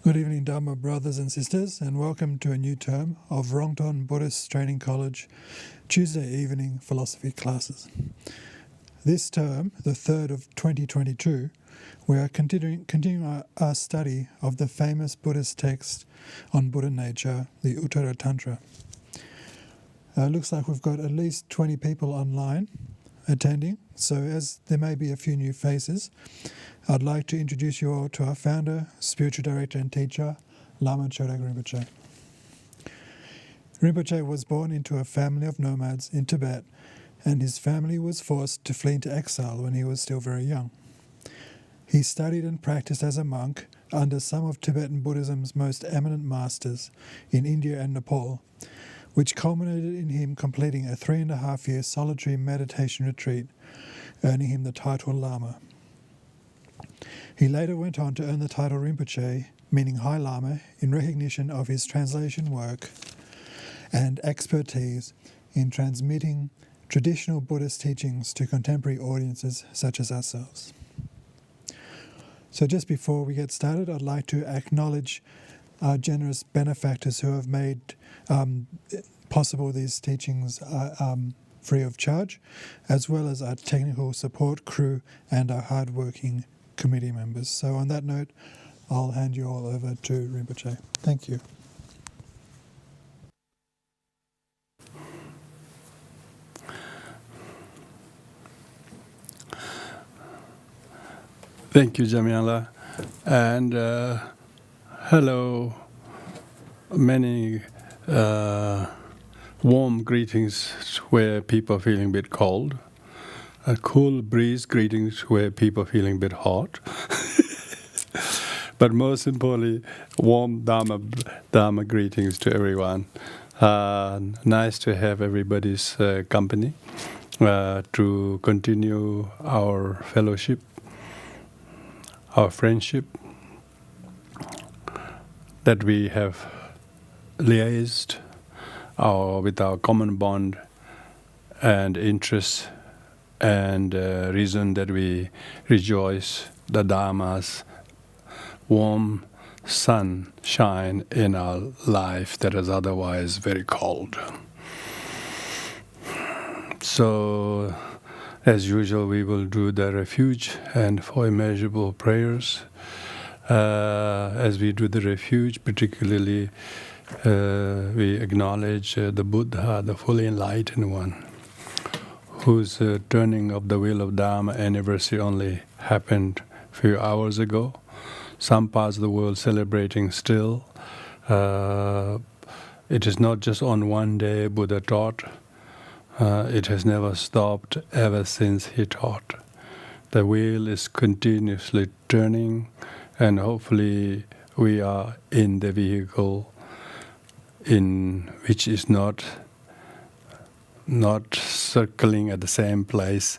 Good evening, Dharma brothers and sisters, and welcome to a new term of Rongton Buddhist Training College Tuesday evening philosophy classes. This term, the third of 2022, we are continuing our study of the famous Buddhist text on Buddha nature, the Uttaratantra. Looks like we've got at least 20 people online attending, so as there may be a few new faces, I'd like to introduce you all to our founder, spiritual director and teacher, Lama Choedak Rinpoche. Rinpoche was born into a family of nomads in Tibet, and his family was forced to flee into exile when he was still very young. He studied and practiced as a monk under some of Tibetan Buddhism's most eminent masters in India and Nepal, which culminated in him completing a 3.5-year solitary meditation retreat, earning him the title Lama. He later went on to earn the title Rinpoche, meaning High Lama, in recognition of his translation work and expertise in transmitting traditional Buddhist teachings to contemporary audiences such as ourselves. So just before we get started, I'd like to acknowledge our generous benefactors who have made possible these teachings free of charge, as well as our technical support crew and our hard-working committee members. So on that note, I'll hand you all over to Rinpoche. Thank you. Thank you, Jamila. And hello, many warm greetings where people are feeling a bit cold. A cool breeze greetings where people are feeling a bit hot. But most importantly, warm Dharma greetings to everyone. Nice to have everybody's company to continue our fellowship, our friendship that we have liaised with our common bond and interests and reason that we rejoice the Dharma's warm sunshine in our life that is otherwise very cold. So, as usual, we will do the refuge and for immeasurable prayers. As we do the refuge, particularly we acknowledge the Buddha, the fully enlightened one, whose turning of the wheel of Dharma anniversary only happened a few hours ago. Some parts of the world celebrating still. It is not just on one day Buddha taught. It has never stopped ever since he taught. The wheel is continuously turning, and hopefully we are in the vehicle in which is not circling at the same place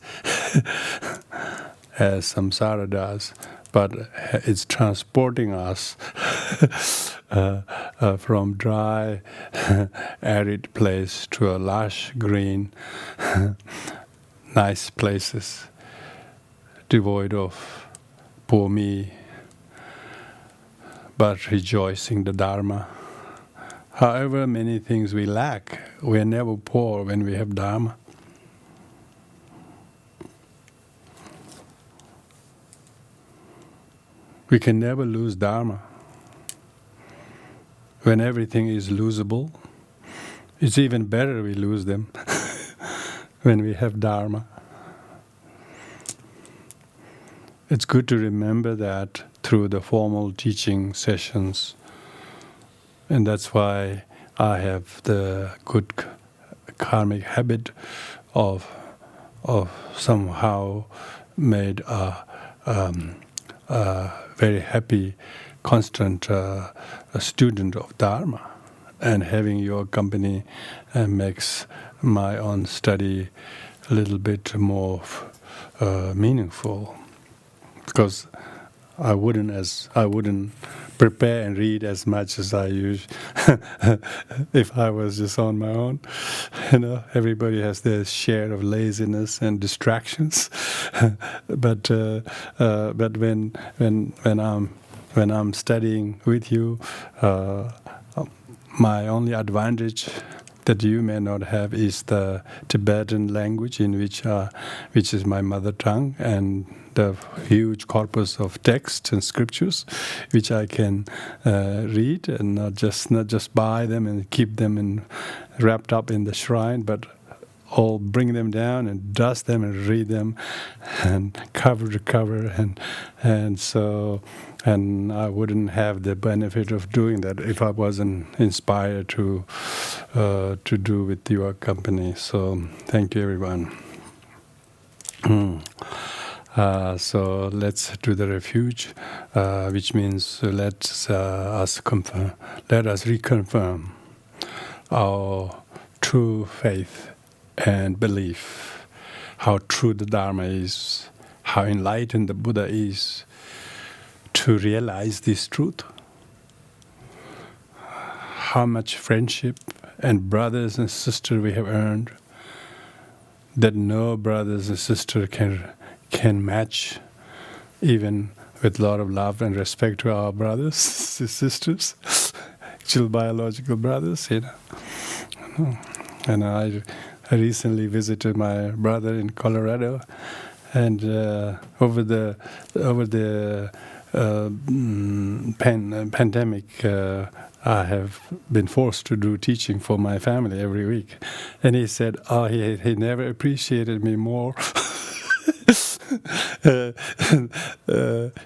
as samsara does, but it's transporting us from dry, arid place to a lush, green, nice places, devoid of poor me, but rejoicing the Dharma. However many things we lack, we are never poor when we have Dharma. We can never lose Dharma. When everything is losable, it's even better we lose them when we have Dharma. It's good to remember that through the formal teaching sessions. And that's why I have the good karmic habit of somehow made a very happy, constant student of Dharma. And having your company makes my own study a little bit more meaningful. Because I wouldn't prepare and read as much as I use if I was just on my own. Everybody has their share of laziness and distractions. But when I'm when I'm studying with you, my only advantage that you may not have is the Tibetan language, which is my mother tongue, and the huge corpus of texts and scriptures, which I can read and not just buy them and keep them wrapped up in the shrine, but all bring them down and dust them and read them, and cover to cover, and I wouldn't have the benefit of doing that if I wasn't inspired to do with your company. So thank you, everyone. So let's do the refuge, which means let us reconfirm our true faith and belief, how true the Dharma is, how enlightened the Buddha is, to realize this truth, how much friendship and brothers and sisters we have earned, that no brothers and sisters can match, even with a lot of love and respect to our brothers and sisters, actual biological brothers, And I recently visited my brother in Colorado, and over the pandemic, I have been forced to do teaching for my family every week, and he said, he never appreciated me more.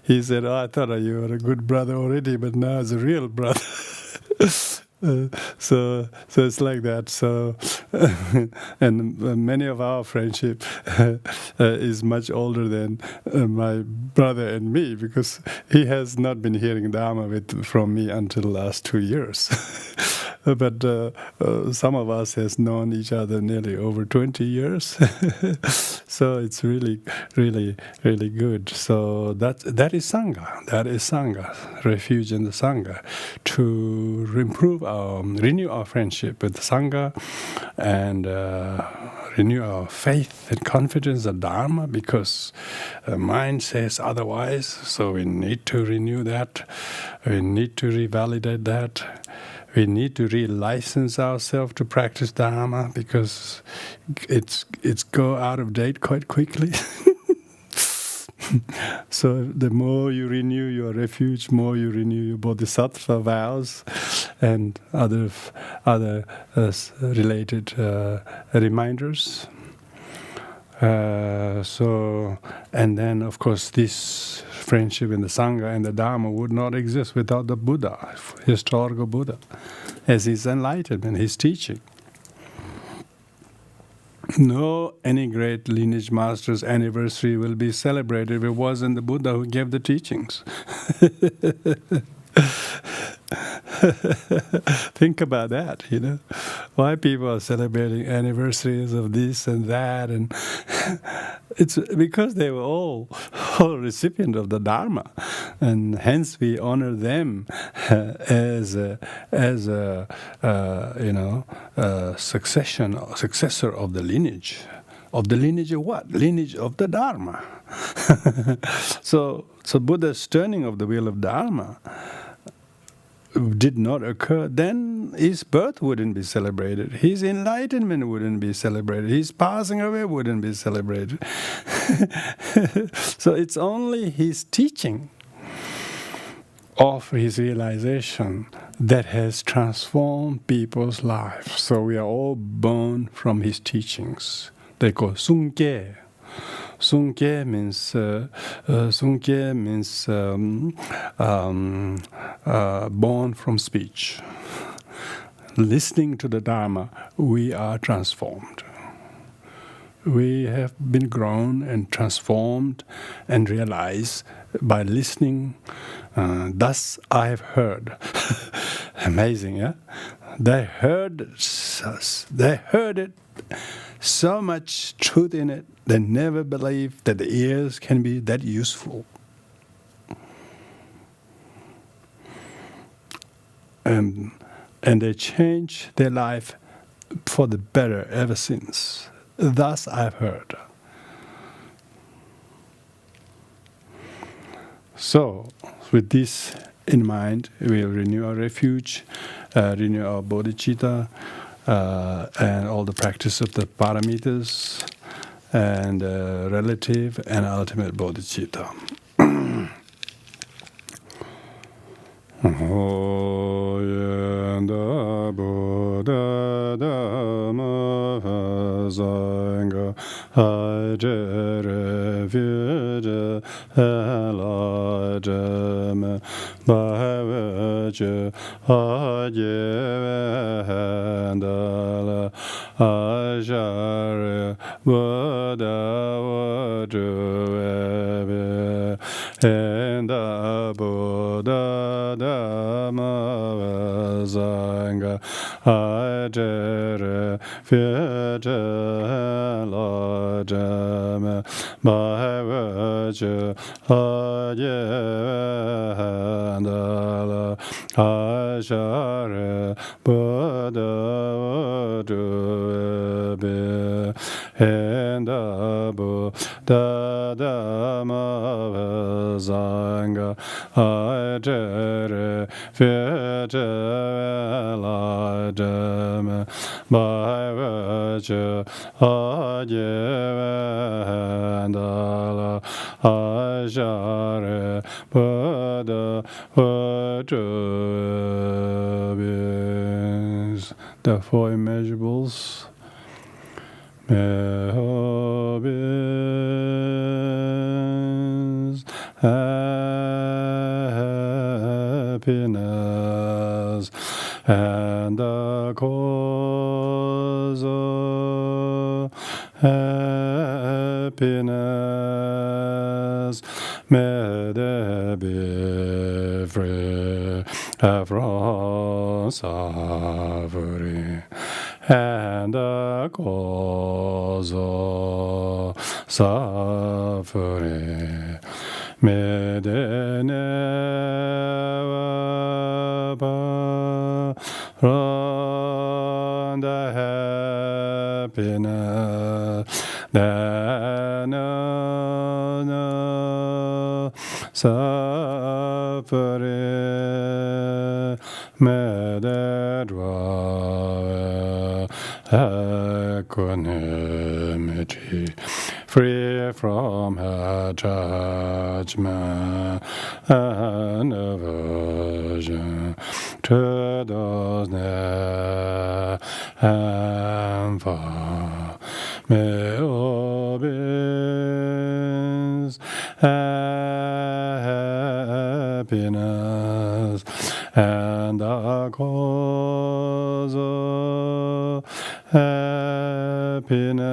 He said, I thought you were a good brother already, but now as a real brother. So it's like that. So, and many of our friendship is much older than my brother and me, because he has not been hearing Dharma from me until the last 2 years. But some of us has known each other nearly over 20 years. So it's really, really, really good. So that is Sangha. That is Sangha, Refuge in the Sangha, to renew our friendship with the Sangha, and renew our faith and confidence in Dharma, because mind says otherwise. So we need to renew that. We need to revalidate that. We need to re-license ourselves to practice Dharma, because it's go out of date quite quickly. So the more you renew your refuge, more you renew your bodhisattva vows and other related reminders. And then, of course, this friendship in the Sangha and the Dharma would not exist without the Buddha, historical Buddha, as his enlightenment, his teaching. No any great lineage master's anniversary will be celebrated if it wasn't the Buddha who gave the teachings. Think about that, why people are celebrating anniversaries of this and that, and it's because they were all recipient of the Dharma, and hence we honor them as a successor of the lineage. Of the lineage of what? Lineage of the Dharma. So Buddha's turning of the wheel of Dharma did not occur, then his birth wouldn't be celebrated. His enlightenment wouldn't be celebrated. His passing away wouldn't be celebrated. So it's only his teaching of his realization that has transformed people's lives. So we are all born from his teachings. They call Sungke. Sungke means born from speech. Listening to the Dharma, we are transformed. We have been grown and transformed and realized by listening. Thus I have heard. Amazing, yeah? They heard it. So much truth in it, they never believed that the ears can be that useful. And they changed their life for the better ever since. Thus I've heard. So, with this in mind, we'll renew our refuge, renew our bodhicitta, and all the practice of the paramitas, and relative and ultimate bodhicitta. Oyenda Buddha Dhamma Asanga Refuge Altruism Vajra Ayevendala Acharya Buddha Vajra and the Buddha Dhamma Asanga Refuge Altruism Vajra Ayevendala Acharya Buddha Vajra and the Buddha Dhamma Asanga Refuge Altruism Vajra Ayevendala Acharya Buddha Vajra. The four immeasurables. Happiness, happiness, and the cause of happiness, may they be free from suffering. And the cause of suffering, may they never part from the happiness that knows no suffering, may they dwell equanimity, free from attachment and aversion to those near and far. May all beings happiness and the cause of happiness,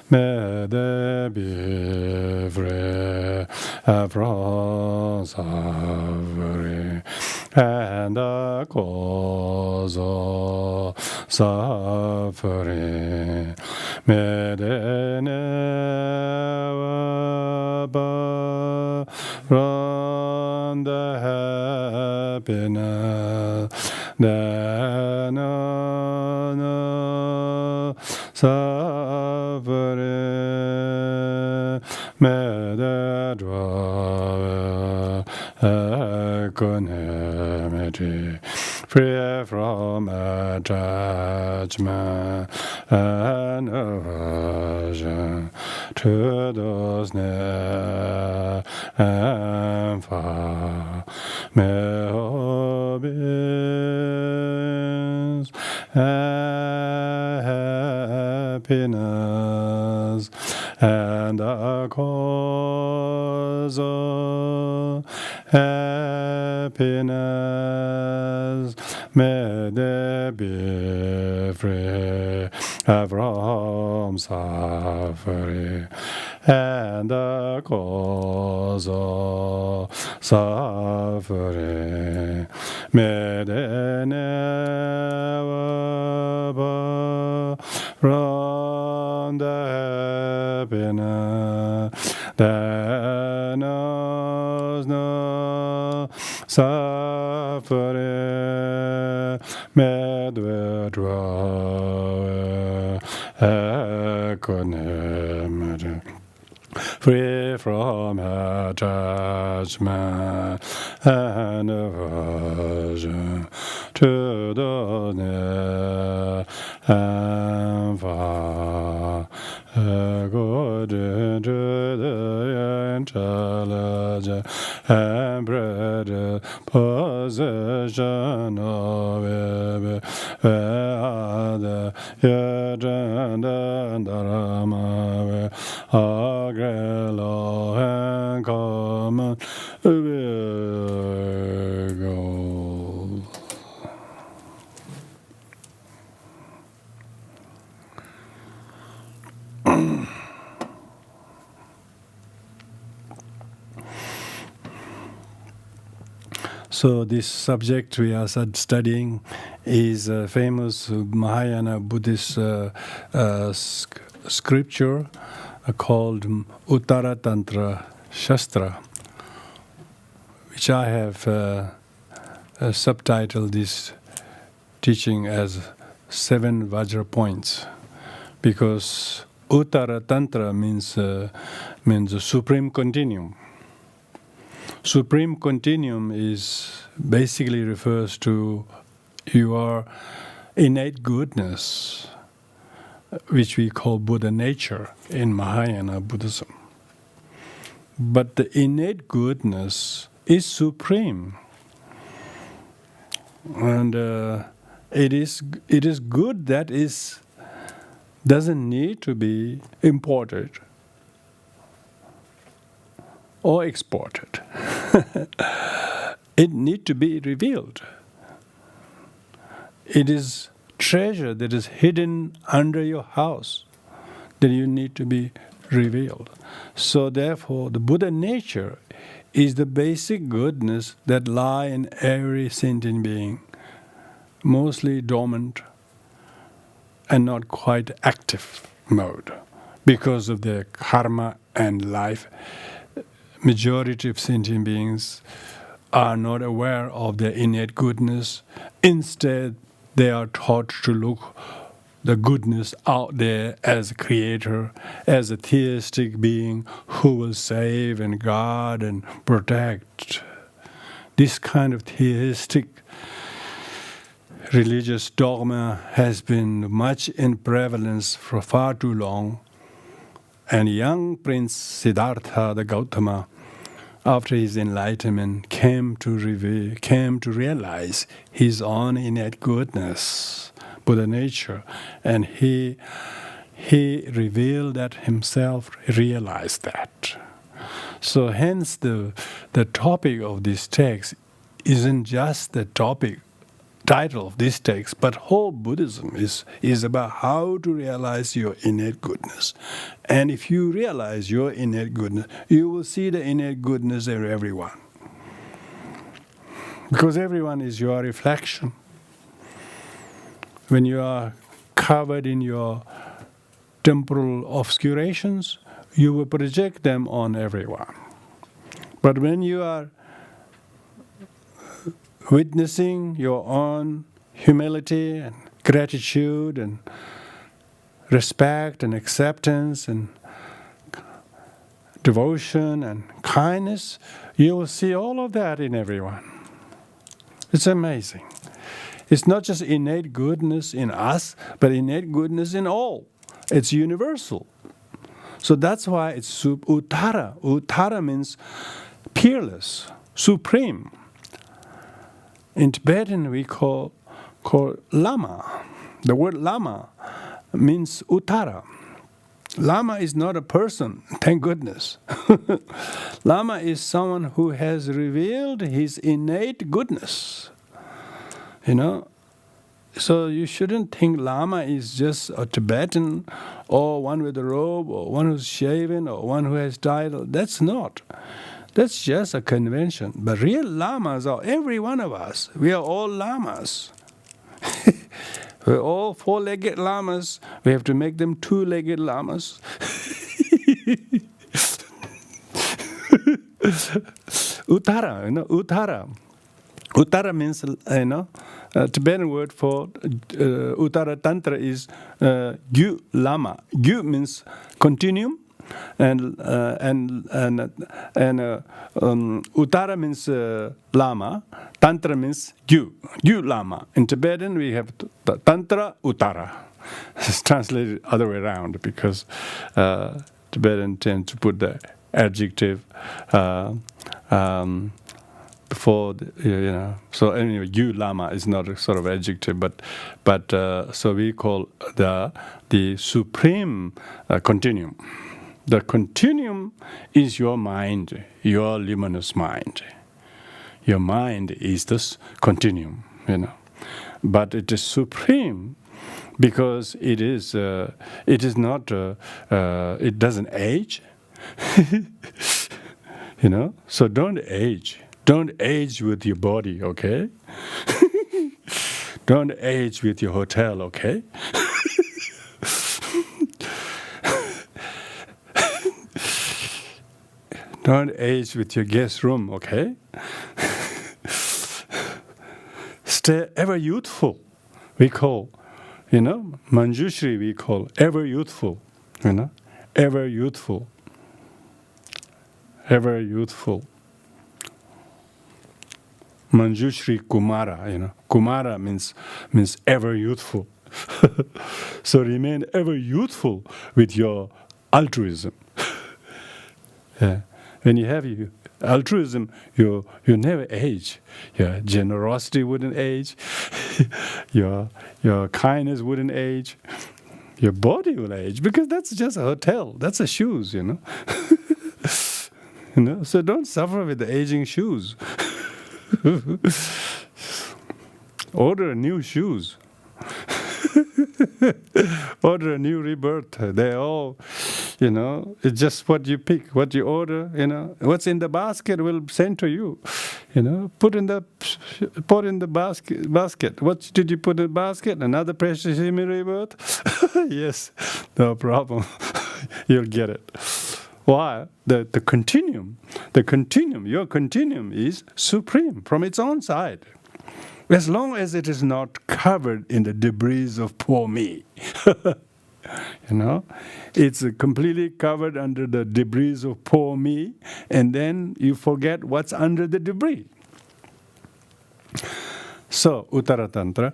may they be free from suffering. And the cause of suffering, may they never part from the happiness that knows no suffering, may they dwell equanimity, free from attachment and aversion to those near and far. May all beings happiness and the cause of happiness, may they be free from suffering. And the cause of suffering, may they never part from the happiness that knows no suffering, may they dwell equanimity, free from attachment and aversion to the near and far, good into the intelligence and bread possession of it, the and Dharma, agrelo and common will. So this subject we are studying is a famous Mahayana Buddhist scripture called Uttaratantra Shastra, which I have subtitled this teaching as 7 Vajra points, because Uttaratantra means the supreme continuum. Supreme continuum is basically refers to your innate goodness, which we call Buddha nature in Mahayana Buddhism. But the innate goodness is supreme, and it is good that doesn't need to be imported or exported. It needs to be revealed. It is treasure that is hidden under your house that you need to be revealed. So therefore, the Buddha nature is the basic goodness that lie in every sentient being, mostly dormant and not quite active mode because of their karma and life. Majority of sentient beings are not aware of their innate goodness. Instead, they are taught to look the goodness out there as a creator, as a theistic being who will save and guard and protect. This kind of theistic religious dogma has been much in prevalence for far too long. And young Prince Siddhartha, the Gautama, after his enlightenment, came to realize his own innate goodness, Buddha nature, and he revealed that himself, realized that. So hence the topic of this text isn't just the title of this text, but whole Buddhism is about how to realize your innate goodness. And if you realize your innate goodness, you will see the innate goodness in everyone. Because everyone is your reflection. When you are covered in your temporal obscurations, you will project them on everyone. But when you are witnessing your own humility and gratitude and respect and acceptance and devotion and kindness, you will see all of that in everyone. It's amazing. It's not just innate goodness in us, but innate goodness in all. It's universal. So that's why it's Uttara. Uttara means peerless, supreme. In Tibetan, we call Lama. The word Lama means Uttara. Lama is not a person, thank goodness. Lama is someone who has revealed his innate goodness. So you shouldn't think Lama is just a Tibetan or one with a robe or one who's shaven or one who has title. That's not. That's just a convention. But real lamas are every one of us. We are all lamas. We're all 4-legged lamas. We have to make them 2-legged lamas. Uttara, Uttara. Uttara means, Tibetan word for Uttaratantra is Gyu Lama. Gyu means continuum, Uttara means Lama, Tantra means you Lama. In Tibetan we have Tantra Uttara. It's translated other way around because Tibetan tend to put the adjective before So anyway, you Lama is not a sort of adjective, but so we call the supreme continuum. The continuum is your mind, your luminous mind. Your mind is this continuum, but it is supreme because it is not it doesn't age. So don't age. Don't age with your body, okay? Don't age with your hotel, okay? Don't age with your guest room, okay? Stay ever youthful, we call. Manjushri we call ever youthful, ever youthful. Ever youthful. Manjushri Kumara, Kumara means ever youthful. So remain ever youthful with your altruism. Yeah. When you have altruism, you never age. Your generosity wouldn't age. Your kindness wouldn't age. Your body will age because that's just a hotel. That's a shoes, So don't suffer with the aging shoes. Order new shoes. Order a new rebirth. They all, it's just what you pick, what you order. What's in the basket will send to you. Put in the basket. What did you put in the basket? Another precious human rebirth? Yes, no problem. You'll get it. Why? The continuum, your continuum is supreme from its own side. As long as it is not covered in the debris of poor me. It's completely covered under the debris of poor me, and then you forget what's under the debris. So, Uttaratantra,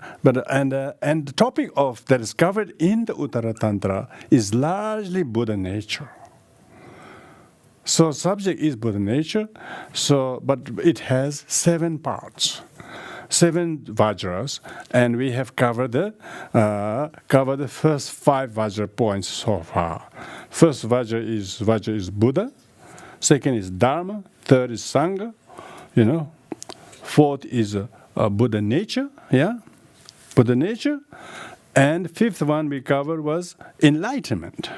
and the topic that is covered in the Uttaratantra is largely Buddha nature. So subject is Buddha nature, but it has 7 parts, 7 Vajras, and we have covered the first 5 Vajra points so far. First Vajra is Buddha, second is Dharma, third is Sangha, fourth is Buddha nature, Buddha nature, and fifth one we covered was enlightenment.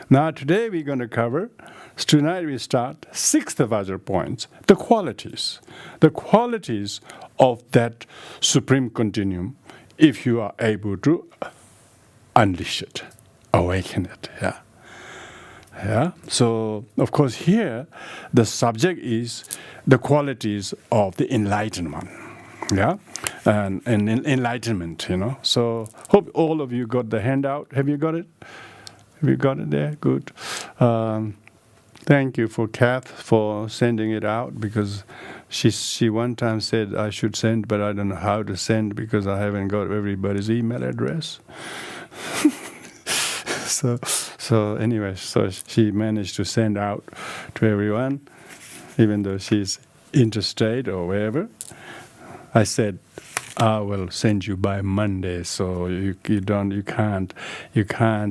Now today we're going to cover. Tonight we start 6th Vajra points, the qualities of that supreme continuum, if you are able to unleash it, awaken it. So of course here the subject is the qualities of the enlightened one. And enlightenment. So hope all of you got the handout. Have you got it? Have you got it there? Good. Thank you for Kath for sending it out, because she one time said I should send, but I don't know how to send because I haven't got everybody's email address. So anyway, so she managed to send out to everyone, even though she's interstate or wherever. I said I will send you by Monday, so you can't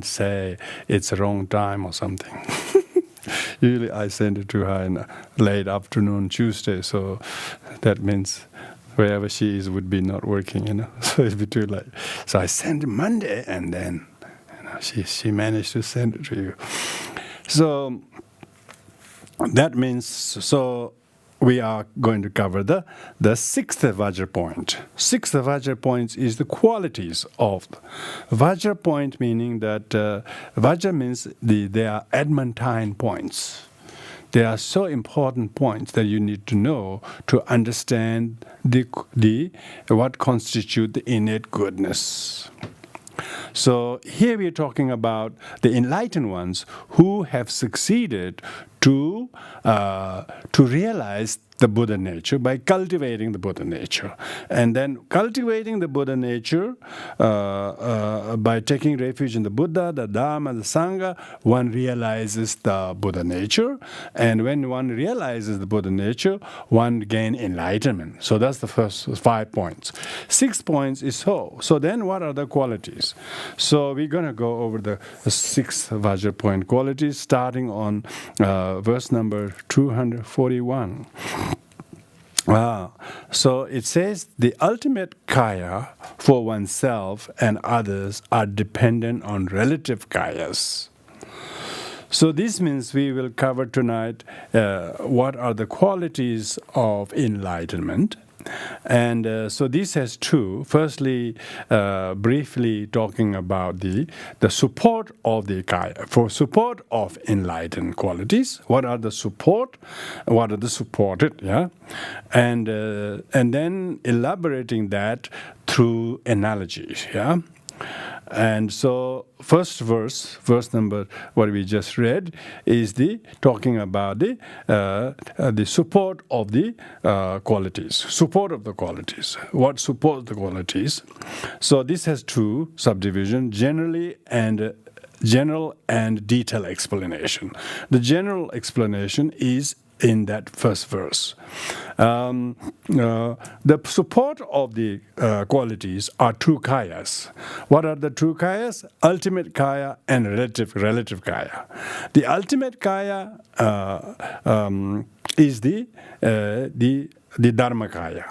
say it's the wrong time or something. Usually I send it to her in late afternoon Tuesday, so that means wherever she is would be not working, so it'd be too late. So I send it Monday, and then she managed to send it to you. So that means we are going to cover the 6th Vajra point. 6th Vajra point is the qualities of Vajra point, meaning that Vajra means they are adamantine points. They are so important points that you need to know to understand what constitutes the innate goodness. So here we are talking about the enlightened ones who have succeeded to realize the Buddha nature by cultivating the Buddha nature. And then cultivating the Buddha nature by taking refuge in the Buddha, the Dharma, the Sangha, one realizes the Buddha nature. And when one realizes the Buddha nature, one gains enlightenment. So that's the first 5 points. 6 points is so. So then what are the qualities? So we're going to go over the 6 Vajra point qualities, starting on verse number 241. So it says, the ultimate kaya for oneself and others are dependent on relative kayas. So this means we will cover tonight what are the qualities of enlightenment. And so this has 2. Firstly, briefly talking about the support of the kaya. For support of enlightened qualities, what are the support? What are the supported? Yeah, and then elaborating that through analogies. Yeah. And so, first verse number what we just read, is talking about the support of the qualities. Support of the qualities. What supports the qualities? So this has 2 subdivisions: general and detailed explanation. The general explanation is in that first verse. The support of the qualities are 2 kayas. What are the 2 kayas? Ultimate kaya and relative kaya. The ultimate kaya is the Dharmakaya,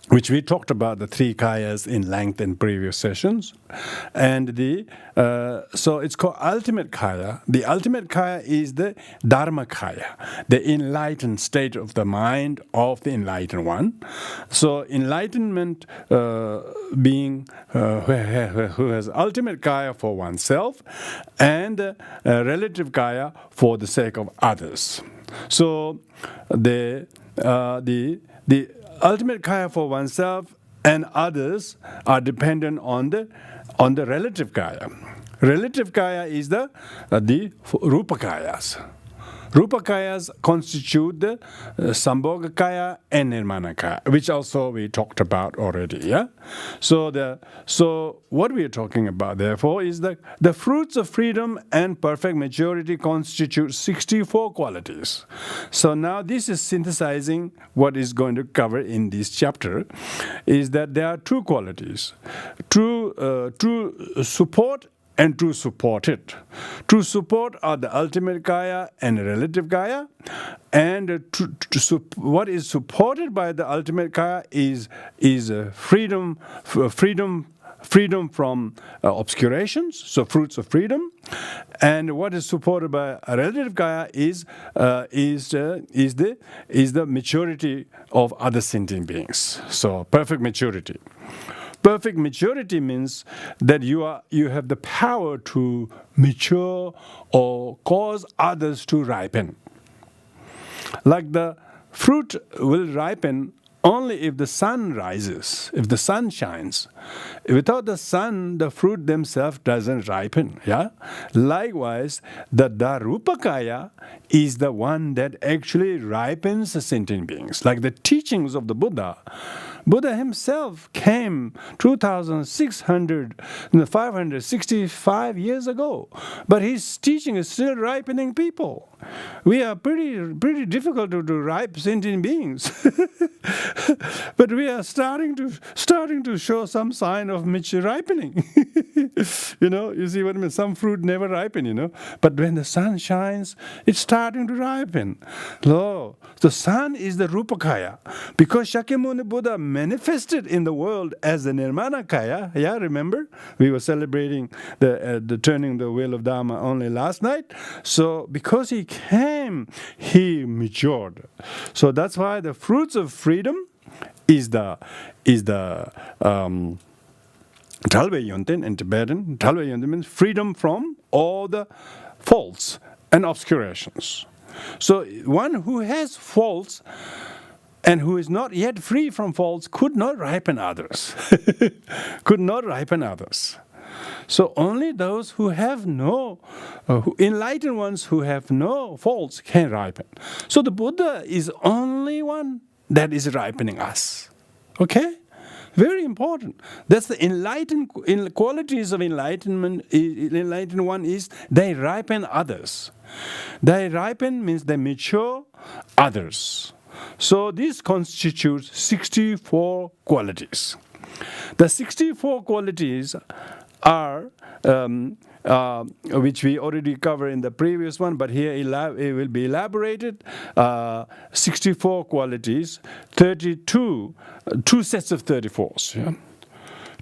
which we talked about the 3 kayas in length in previous sessions. And so it's called ultimate kaya. The ultimate kaya is the Dharmakaya, the enlightened state of the mind of the enlightened one. So enlightenment being who has ultimate kaya for oneself, and relative kaya for the sake of others. So the ultimate kaya for oneself and others are dependent on the relative kaya. Relative kaya is the rupa kayas. Rupa kayas constitute the Sambhoga kaya and Nirmana kaya, which also we talked about already. Yeah. So what we are talking about, therefore, is the fruits of freedom and perfect maturity constitute 64 qualities. So now this is synthesizing what is going to cover in this chapter, is that there are 2 qualities: true support and to support it. To support are the ultimate kaya and relative kaya, and what is supported by the ultimate kaya is freedom from obscurations, so fruits of freedom. And what is supported by a relative kaya is the maturity of other sentient beings. So perfect maturity. Perfect maturity means that you have the power to mature or cause others to ripen. Like the fruit will ripen only if the sun rises, if the sun shines. Without the sun, the fruit themselves doesn't ripen. Yeah. Likewise, the Dharupakaya is the one that actually ripens the sentient beings. Like the teachings of the Buddha. Buddha himself came 565 years ago, but his teaching is still ripening people. We are pretty difficult to ripe sentient beings, but we are starting to show some sign of mature ripening. You see what I mean? Some fruit never ripen, but when the sun shines, it's starting to ripen. So the sun is the Rupakaya, because Shakyamuni Buddha manifested in the world as the Nirmanakaya. Yeah, remember? We were celebrating the turning the wheel of Dharma only last night. So because he came, he matured. So that's why the fruits of freedom is the Talwe Yonten in Tibetan. Talwe Yonten means freedom from all the faults and obscurations. So one who has faults and who is not yet free from faults could not ripen others. Could not ripen others. So only those who have no, enlightened ones who have no faults can ripen. So the Buddha is only one that is ripening us. Okay? Very important. That's the enlightened qualities of enlightenment. Enlightened one is they ripen others. They ripen means they mature others. So this constitutes 64 qualities. The 64 qualities are which we already covered in the previous one, but here it will be elaborated. 64 qualities, 32, two sets of 34s. Yeah?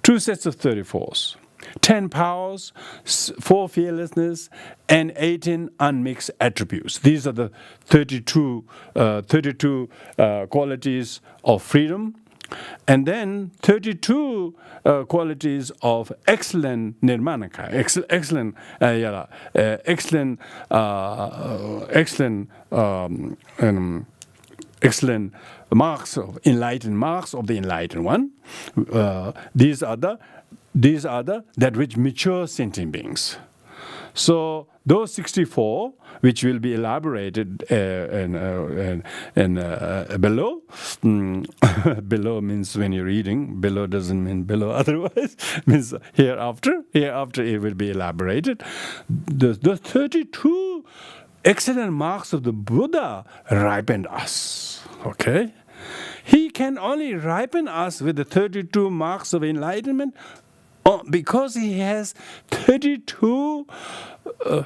Two sets of 34s. 10 powers, 4 fearlessness, and 18 unmixed attributes. These are the 32 qualities of freedom. And then 32 qualities of excellent nirmanakaya, excellent marks of the enlightened one. These are that which mature sentient beings. So those 64, which will be elaborated below. Below means when you're reading. Below doesn't mean below otherwise. Means hereafter. Hereafter it will be elaborated. The 32 excellent marks of the Buddha ripened us. Okay? He can only ripen us with the 32 marks of enlightenment because he has 32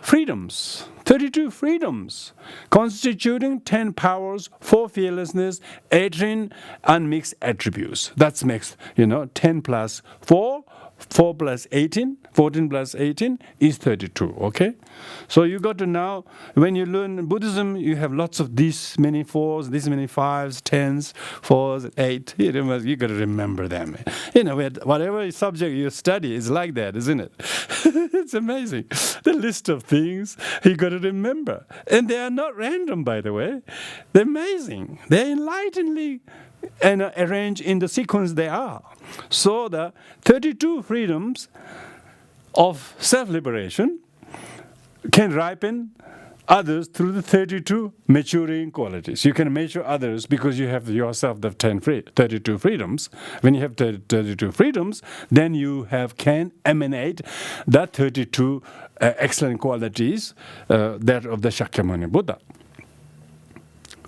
freedoms, constituting 10 powers, 4 fearlessness, 18 unmixed attributes. That makes, 10 plus 4, 4 plus 18, 14 plus 18 is 32, okay? So you got to now, when you learn Buddhism, you have lots of these many 4s, these many 5s, 10s, 4s, 8. You got to remember them. Whatever subject you study is like that, isn't it? It's amazing. The list of things you got to remember. And they are not random, by the way. They're amazing. They're enlighteningly and arranged in the sequence they are. So the 32 freedoms of self-liberation can ripen others through the 32 maturing qualities. You can measure others because you have yourself the 32 freedoms. When you have 32 freedoms, then you can emanate the 32 excellent qualities that of the Shakyamuni Buddha.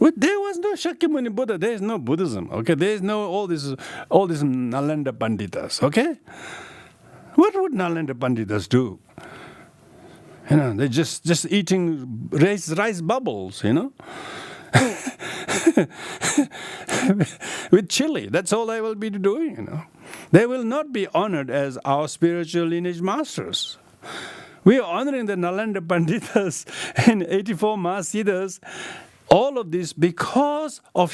There was no Shakyamuni Buddha. There is no Buddhism. Okay, there is no all these Nalanda Panditas. Okay, what would Nalanda Panditas do? They're just eating rice bubbles. With chili. That's all they will be doing. They will not be honored as our spiritual lineage masters. We are honoring the Nalanda Panditas and 84 Mahasiddhas. All of this because of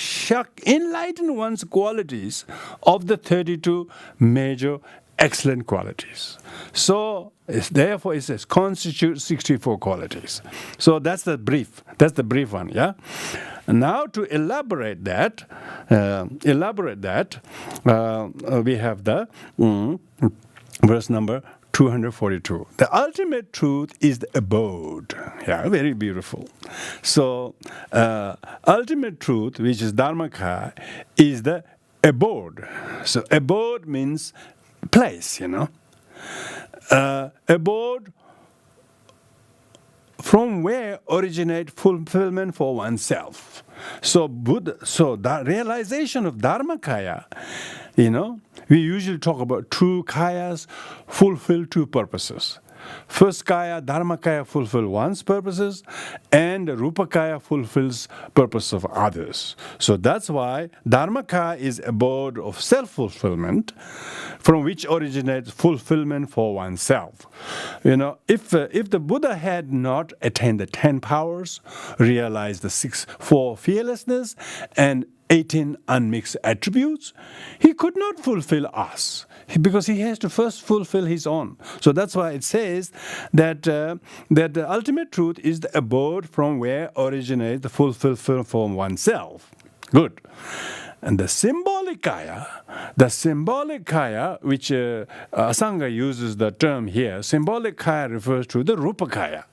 enlightened one's qualities of the 32 major excellent qualities. So, therefore, it says constitute 64 qualities. So that's the brief one, yeah? Now to elaborate that, we have the verse number 242. The ultimate truth is the abode. Yeah, very beautiful. So, ultimate truth, which is Dharmakaya, is the abode. So, abode means place, Abode from where originate fulfillment for oneself. So, the realization of Dharmakaya, we usually talk about two kayas fulfill two purposes. First kaya, Dharmakaya, fulfill one's purposes, and Rupakaya fulfills purpose of others. So that's why Dharmakaya is abode of self-fulfillment, from which originates fulfillment for oneself. If the Buddha had not attained the 10 powers, realized the 4 fearlessness, and 18 unmixed attributes, he could not fulfill us because he has to first fulfill his own. So that's why it says that the ultimate truth is the abode from where originates the fulfillment for oneself. Good. And the symbolic kaya, which Asanga uses the term here, symbolic kaya refers to the rupa kaya.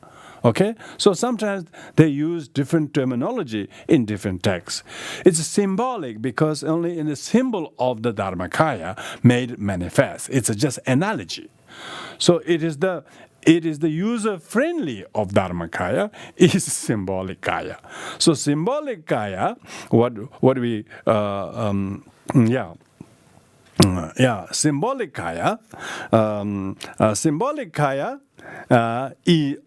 Okay? So sometimes they use different terminology in different texts. It's symbolic because only in the symbol of the Dharmakaya made manifest. It's just analogy. So it is the user-friendly of Dharmakaya is symbolic kaya. So symbolic kaya, symbolic kaya,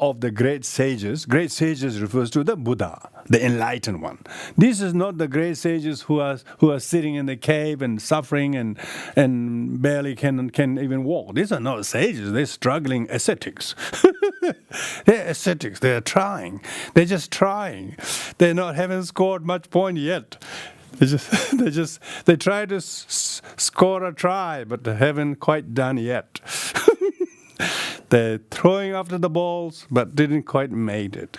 of the great sages. Great sages refers to the Buddha, the enlightened one. This is not the great sages who are sitting in the cave and suffering and barely can even walk. These are not sages. They're struggling ascetics. They're ascetics. They're trying. They're just trying. Haven't scored much point yet. They try to score a try, but they haven't quite done yet. They're throwing after the balls, but didn't quite make it.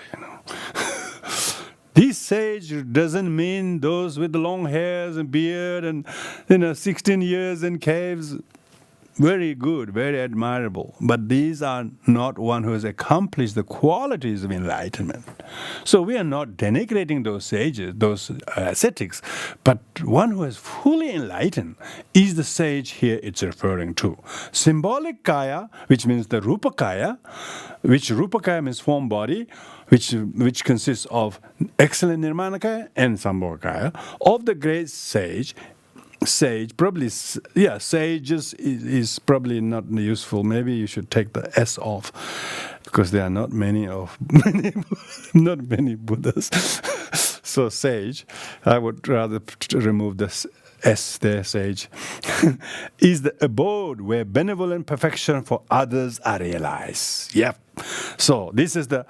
This sage doesn't mean those with the long hairs and beard and 16 years in caves. Very good, very admirable. But these are not one who has accomplished the qualities of enlightenment. So we are not denigrating those sages, those ascetics, but one who is fully enlightened is the sage here it's referring to. Symbolic kaya, which means the rupa kaya, which rupa kaya means form body, which consists of excellent nirmanakaya and sambhogakaya, of the great sage probably, sage is probably not useful. Maybe you should take the S off, because there are not many Buddhas. So sage, I would rather remove the S there, sage, is the abode where benevolent perfection for others are realized. Yep. So this is the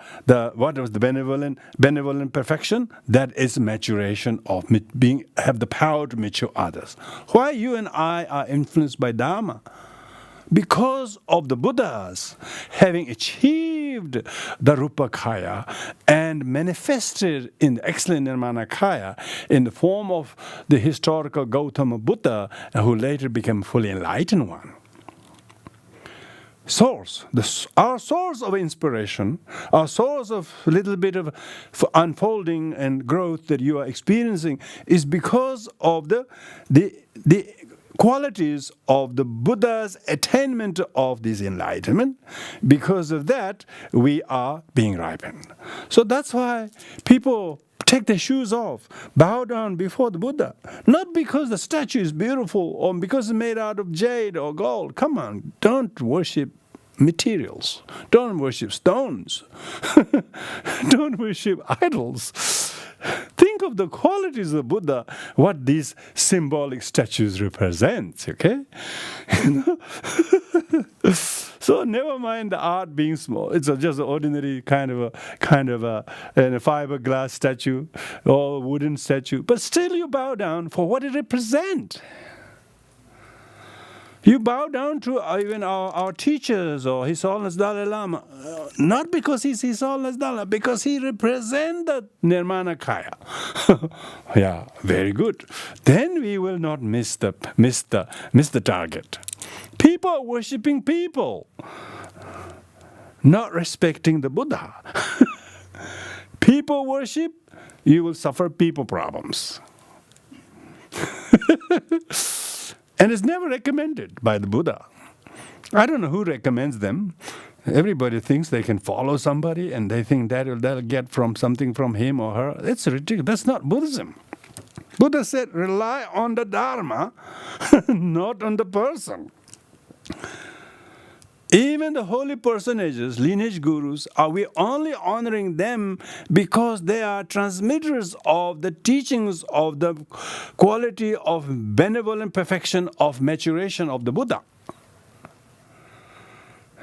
what was the benevolent perfection? That is maturation of have the power to mature others. Why you and I are influenced by Dharma? Because of the Buddhas having achieved the Rupakaya and manifested in the excellent Nirmanakaya in the form of the historical Gautama Buddha, who later became fully enlightened one. Our source of inspiration, our source of little bit of unfolding and growth that you are experiencing is because of the qualities of the Buddha's attainment of this enlightenment. Because of that, we are being ripened. So that's why people take their shoes off, bow down before the Buddha. Not because the statue is beautiful or because it's made out of jade or gold. Come on, don't worship materials. Don't worship stones. Don't worship idols. Think of the qualities of the Buddha, what these symbolic statues represent, okay? So never mind the art being small. It's just an ordinary kind of a fiberglass statue or wooden statue. But still you bow down for what it represents. You bow down to even our teachers or His Holiness Dalai Lama, not because he's His Holiness Dalai, because he represents the Nirmanakaya. Yeah, very good. Then we will not miss the target. People are worshipping people, not respecting the Buddha. People worship, you will suffer people problems. And it's never recommended by the Buddha. I don't know who recommends them. Everybody thinks they can follow somebody and they think they'll get something from him or her. It's ridiculous. That's not Buddhism. Buddha said, rely on the Dharma, not on the person. Even the holy personages, lineage gurus, are we only honoring them because they are transmitters of the teachings of the quality of benevolent perfection of maturation of the Buddha?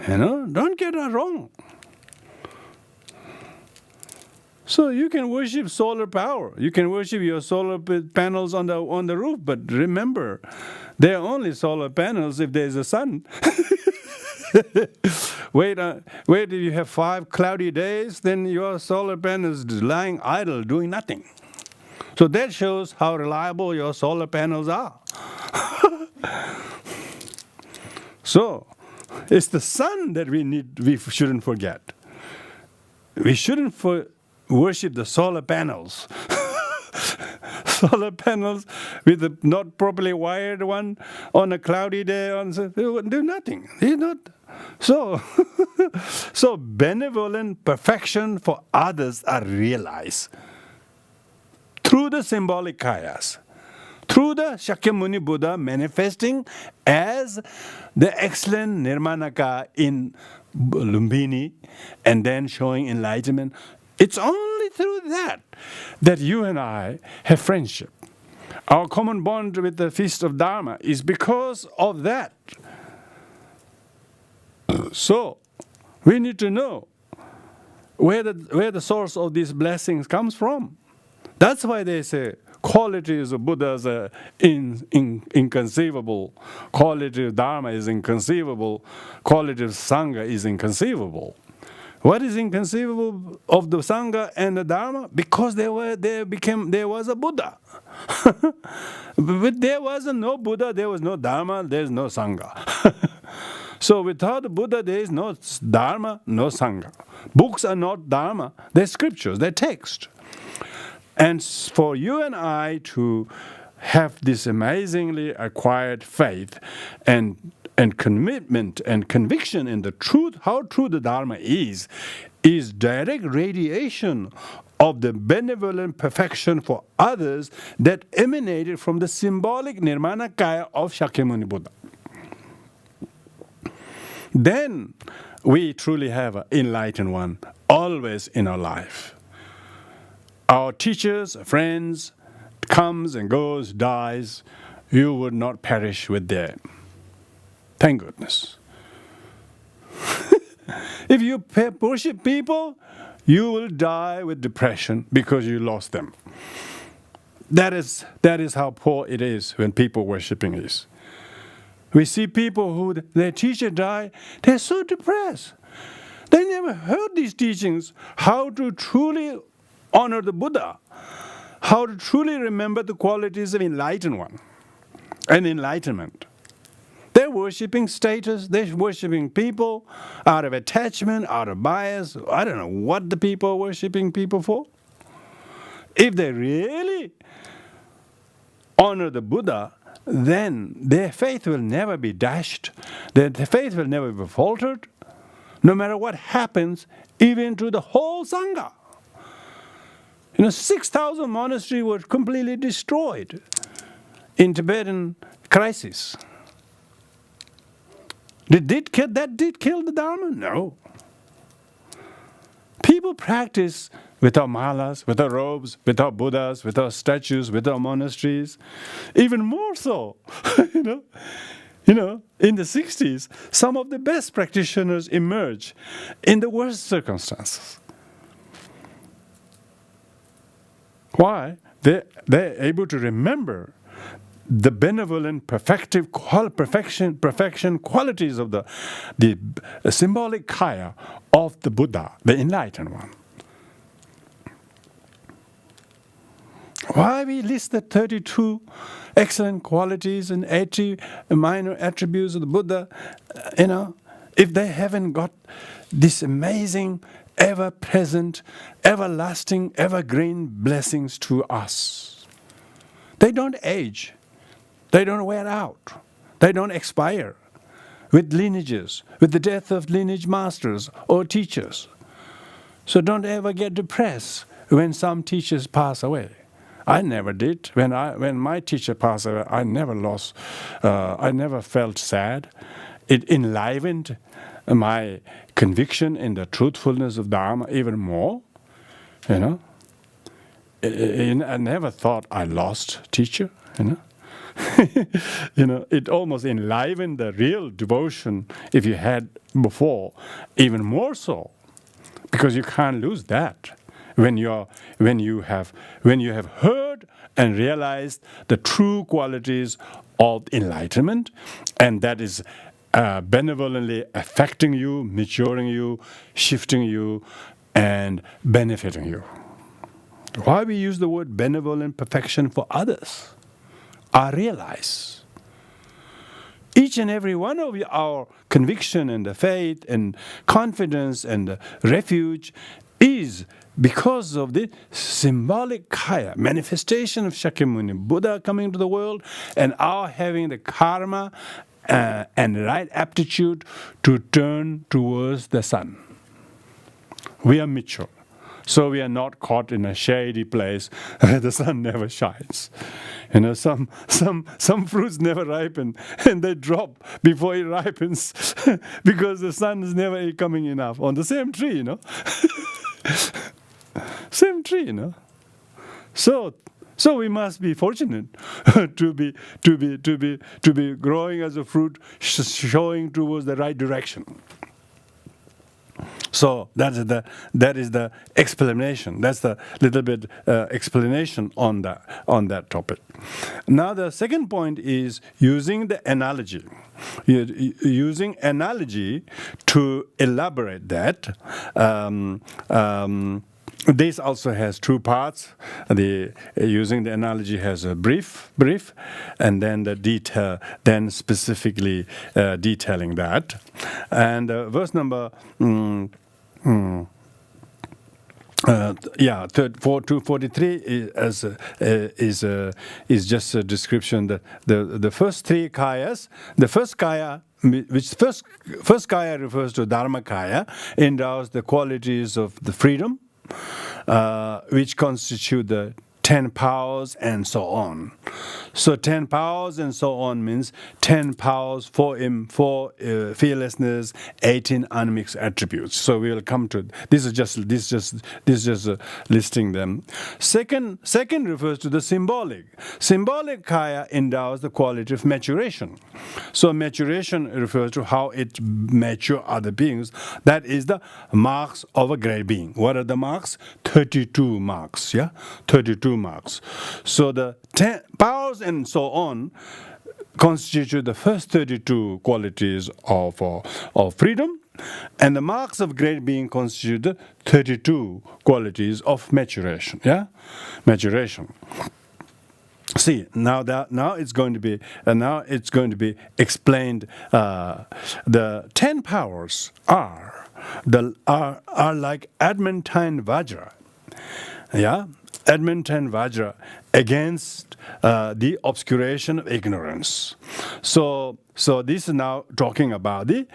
Don't get that wrong. So you can worship solar power. You can worship your solar panels on the roof, but remember, they're only solar panels if there's a sun. Wait till you have 5 cloudy days, then your solar panel is lying idle, doing nothing. So that shows how reliable your solar panels are. So it's the sun that we shouldn't forget. We shouldn't worship the solar panels. Solar panels with the not properly wired one on a cloudy day, they will do nothing. They're not. So, so benevolent perfection for others are realized through the symbolic kayas, through the Shakyamuni Buddha manifesting as the excellent Nirmanaka in Lumbini and then showing enlightenment. It's only through that you and I have friendship. Our common bond with the Feast of Dharma is because of that. So, we need to know where the source of these blessings comes from. That's why they say qualities of Buddhas are inconceivable, quality of Dharma is inconceivable, quality of Sangha is inconceivable. What is inconceivable of the Sangha and the Dharma? Because there was a Buddha. But there was no Buddha, there was no Dharma, there is no Sangha. So without the Buddha, there is no Dharma, no Sangha. Books are not Dharma, they're scriptures, they're text. And for you and I to have this amazingly acquired faith and commitment and conviction in the truth, how true the Dharma is direct radiation of the benevolent perfection for others that emanated from the symbolic Nirmanakaya of Shakyamuni Buddha. Then we truly have an enlightened one always in our life. Our teachers, friends, comes and goes, dies, you would not perish with them. Thank goodness. If you worship people, you will die with depression because you lost them. That is how poor it is when people worshiping is. We see people who their teacher died, they're so depressed. They never heard these teachings, how to truly honor the Buddha, how to truly remember the qualities of enlightened one and enlightenment. They're worshipping status, they're worshipping people out of attachment, out of bias. I don't know what the people are worshipping people for. If they really honor the Buddha, then their faith will never be dashed, their faith will never be faltered, no matter what happens, even to the whole Sangha. 6,000 monasteries were completely destroyed in Tibetan crisis. Did that kill the Dharma? No. People practice without malas, without robes, without Buddhas, without statues, without monasteries. Even more so, in the 60s, some of the best practitioners emerge in the worst circumstances. Why? They're able to remember the benevolent, perfection qualities of the symbolic kaya of the Buddha, the enlightened one. Why we list the 32 excellent qualities and 80 minor attributes of the Buddha, if they haven't got this amazing, ever-present, everlasting, evergreen blessings to us. They don't age. They don't wear out. They don't expire with lineages, with the death of lineage masters or teachers. So don't ever get depressed when some teachers pass away. I never did. When my teacher passed away, I never felt sad. It enlivened my conviction in the truthfulness of Dharma even more. I never thought I lost teacher. It almost enlivened the real devotion if you had before, even more so, because you can't lose that when you have heard and realized the true qualities of enlightenment, and that is benevolently affecting you, maturing you, shifting you, and benefiting you. Why we use the word benevolent perfection for others? I realize each and every one of our conviction and the faith and confidence and the refuge is because of the symbolic kaya, manifestation of Shakyamuni, Buddha coming to the world, and our having the karma and the right aptitude to turn towards the sun. We are mature. So we are not caught in a shady place where the sun never shines. You know, some fruits never ripen and they drop before it ripens because the sun is never coming enough on the same tree, you know. Same tree, you know. So we must be fortunate to be growing as a fruit, showing towards the right direction. So that is the explanation. That's the little bit explanation on that topic. Now the second point is using the analogy. Using analogy to elaborate that. This also has two parts. Using the analogy has a brief, and then the detail, then specifically detailing that. And verse number 243 is just a description that the first three kayas, the first kaya, which first kaya refers to Dharmakaya, endows the qualities of the freedom, which constitute the 10 powers and so on. So 10 powers and so on means 10 powers for fearlessness, 18 unmixed attributes. So we will come to this is just listing them. Second refers to the symbolic. Symbolic kaya endows the quality of maturation. So maturation refers to how it mature other beings. That is the marks of a great being. What are the marks? 32 marks. Yeah, 32 marks. So the 10 powers and so on constitute the first 32 qualities of freedom, and the marks of great being constitute the 32 qualities of maturation. Yeah, maturation. See, now it's going to be explained. The 10 powers are like adamantine Vajra. Yeah. Adamantine Vajra against the obscuration of ignorance. So this is now talking about the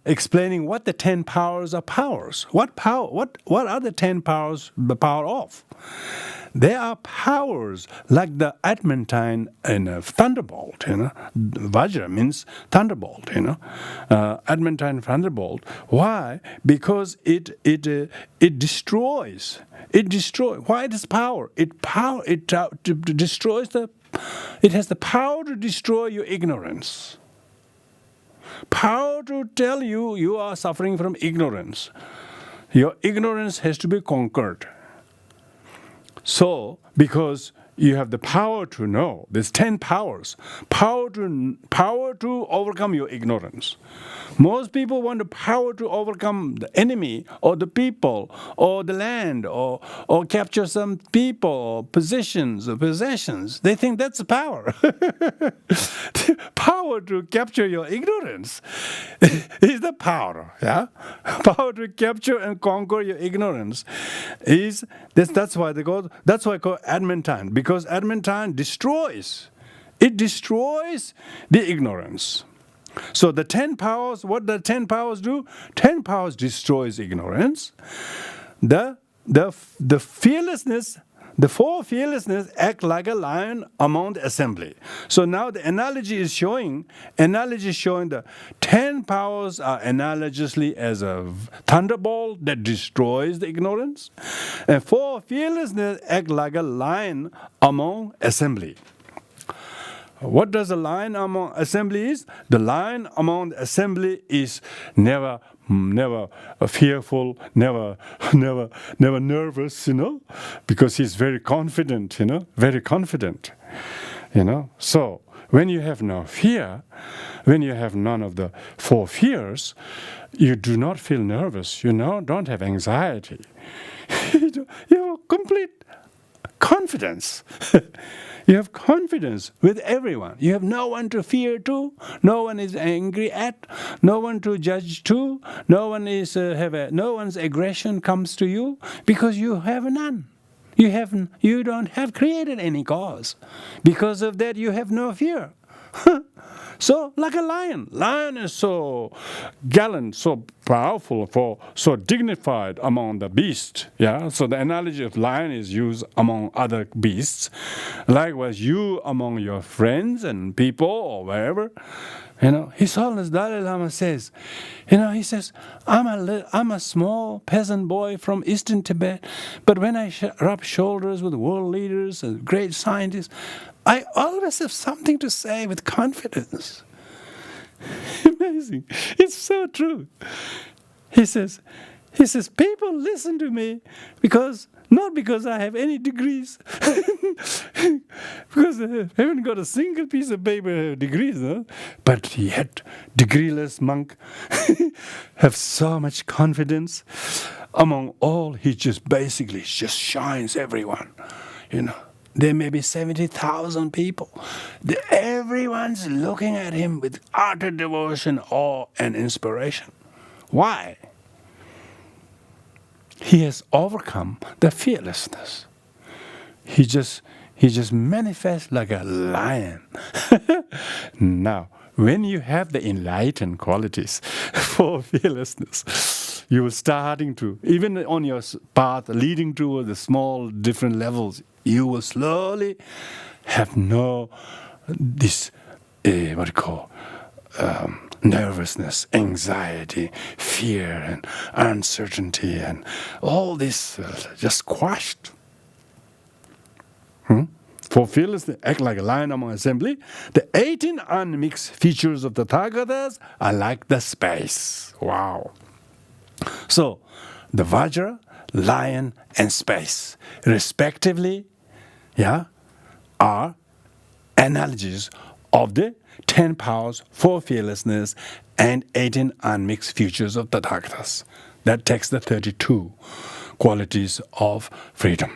explaining what the 10 powers are powers. What are the 10 powers the power of? They are powers like the adamantine and thunderbolt. You know, Vajra means thunderbolt. You know, adamantine thunderbolt. Why? Because it destroys. It destroys. Why it is power? It destroys the. It has the power to destroy your ignorance. Power to tell you are suffering from ignorance. Your ignorance has to be conquered. So, because you have the power to know, there's 10 powers, power to overcome your ignorance. Most people want the power to overcome the enemy or the people or the land or capture some people or positions or possessions. They think that's the power. The power to capture your ignorance is the power. Yeah, power to capture and conquer your ignorance is that's why they call adamantine, because adamantine destroys. It destroys the ignorance. So the 10 powers, what the 10 powers do? 10 powers destroys ignorance. The fearlessness, the four fearlessness act like a lion among the assembly. So now the analogy is showing the 10 powers are analogously as a thunderbolt that destroys the ignorance. And four fearlessness act like a lion among assembly. What does a lion among assembly is? The lion among the assembly is never fearful, never nervous, you know, because he's very confident, you know, very confident, you know. So when you have no fear, when you have none of the four fears, you do not feel nervous, you know, don't have anxiety. You have complete confidence. You have confidence with everyone. You have no one to fear to, no one is angry at, no one to judge to, no one's aggression comes to you because you have none. You don't have created any cause. Because of that, you have no fear. So, like a lion. Lion is so gallant, so powerful, so dignified among the beasts. Yeah. So the analogy of lion is used among other beasts. Likewise, you among your friends and people or wherever. His Holiness Dalai Lama says, he says, I'm a small peasant boy from Eastern Tibet, but when I rub shoulders with world leaders and great scientists, I always have something to say with confidence. Amazing. It's so true. He says, people listen to me not because I have any degrees, because I haven't got a single piece of paper degrees, no? But yet, degreeless monk have so much confidence among all. He just basically shines everyone, There may be 70,000 people. Everyone's looking at him with utter devotion, awe, and inspiration. Why? He has overcome the fearlessness. He just manifests like a lion. Now, when you have the enlightened qualities for fearlessness, you will starting to, even on your path leading to the small different levels, you will slowly have this nervousness, anxiety, fear, and uncertainty, and all this just quashed. For fearlessness, act like a lion among assembly. The 18 unmixed features of the Tathagatas are like the space. Wow. So, the Vajra, lion, and space, respectively, are analogies of the 10 powers for fearlessness and 18 unmixed features of the Tathagatas. That takes the 32 qualities of freedom.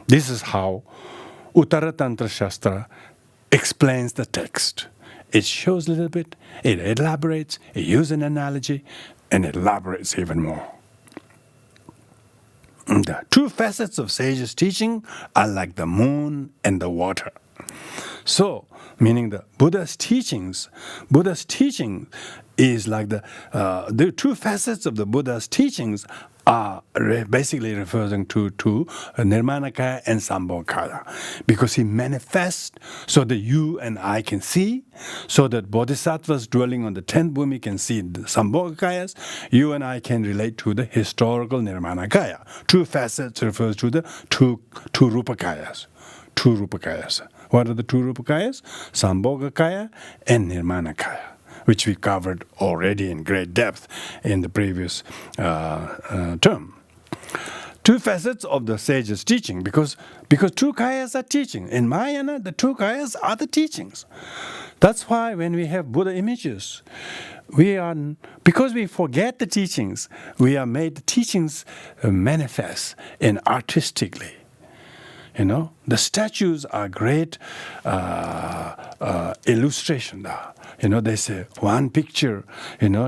This is how Uttaratantra Shastra explains the text. It shows a little bit, it elaborates, it uses an analogy, and it elaborates even more. The two facets of sages' teaching are like the moon and the water. So, meaning the Buddha's teaching is like the two facets of the Buddha's teachings are basically referring to Nirmanakaya and Sambhogakaya, because he manifests so that you and I can see, so that bodhisattvas dwelling on the 10th bhumi can see the Sambhogakayas, you and I can relate to the historical Nirmanakaya. Two facets refers to the two Rupakayas. Two Rupakayas. What are the two Rupakayas? Sambhogakaya and Nirmanakaya, which we covered already in great depth in the previous term. Two facets of the sage's teaching, because two kayas are teaching. In Mahayana, the two kayas are the teachings. That's why when we have Buddha images, because we forget the teachings, we are made the teachings manifest in artistically. The statues are great illustration. They say one picture,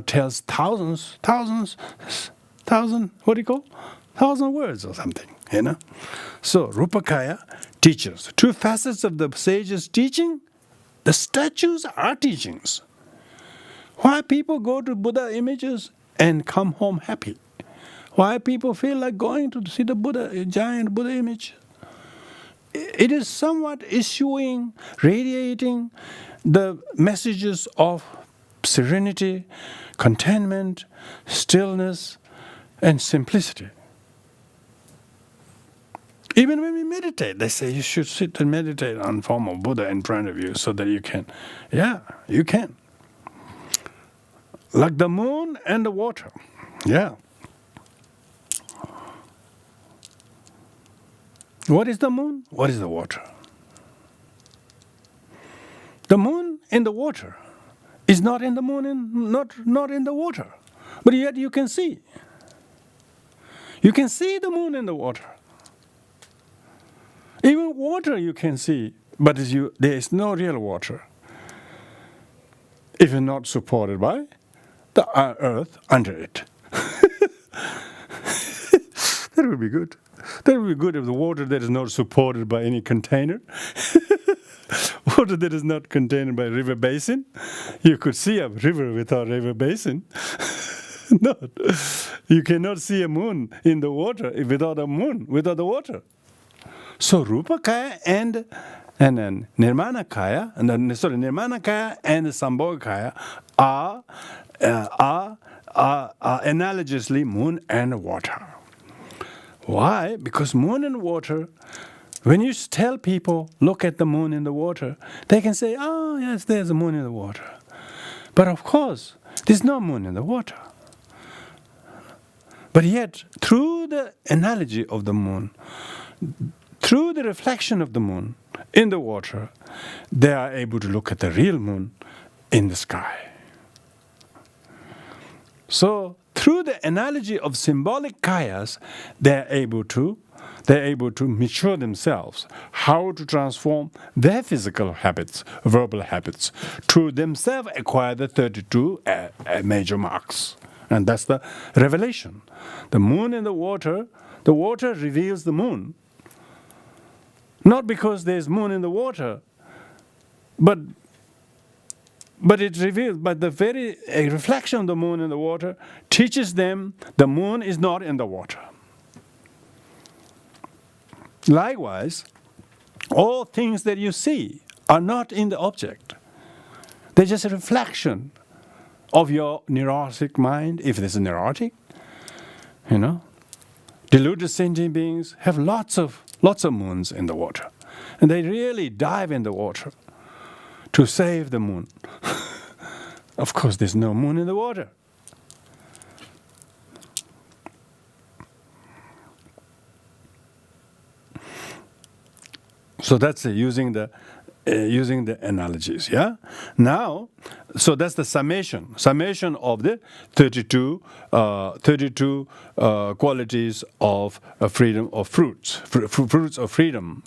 tells thousands, what do you call? 1,000 words or something, So Rupakaya teaches. Two facets of the sage's teaching, the statues are teachings. Why people go to Buddha images and come home happy? Why people feel like going to see the Buddha, giant Buddha image? It is somewhat radiating the messages of serenity, contentment, stillness, and simplicity. Even when we meditate, they say you should sit and meditate on form of Buddha in front of you so that you can. Yeah, you can. Like the moon and the water. Yeah. What is the moon? What is the water? The moon in the water is not in the moon, not in the water. But yet you can see. You can see the moon in the water. Even water you can see, but there is no real water if it's not supported by the earth under it. That would be good. That would be good if the water that is not supported by any container, water that is not contained by river basin, you could see a river without river basin. No, you cannot see a moon in the water without a moon, without the water. So Rupakaya and then Nirmanakaya, Nirmanakaya and Sambhogakaya are analogously moon and water. Why? Because moon and water, when you tell people, look at the moon in the water, they can say, oh yes, there's a moon in the water. But of course, there's no moon in the water. But yet, through the analogy of the moon, through the reflection of the moon in the water, they are able to look at the real moon in the sky. So, through the analogy of symbolic kayas, they're able to mature themselves, how to transform their physical habits, verbal habits, to themselves acquire the 32 major marks. And that's the revelation. The moon in the water reveals the moon. Not because there's moon in the water, but it reveals, but the very reflection of the moon in the water teaches them the moon is not in the water. Likewise, all things that you see are not in the object. They're just a reflection of your neurotic mind, if it is neurotic. Deluded sentient beings have lots of moons in the water. And they really dive in the water to save the moon. Of course, there's no moon in the water. So that's using the analogies, yeah? Now, so that's the summation of the 32 qualities of freedom of fruits of freedom.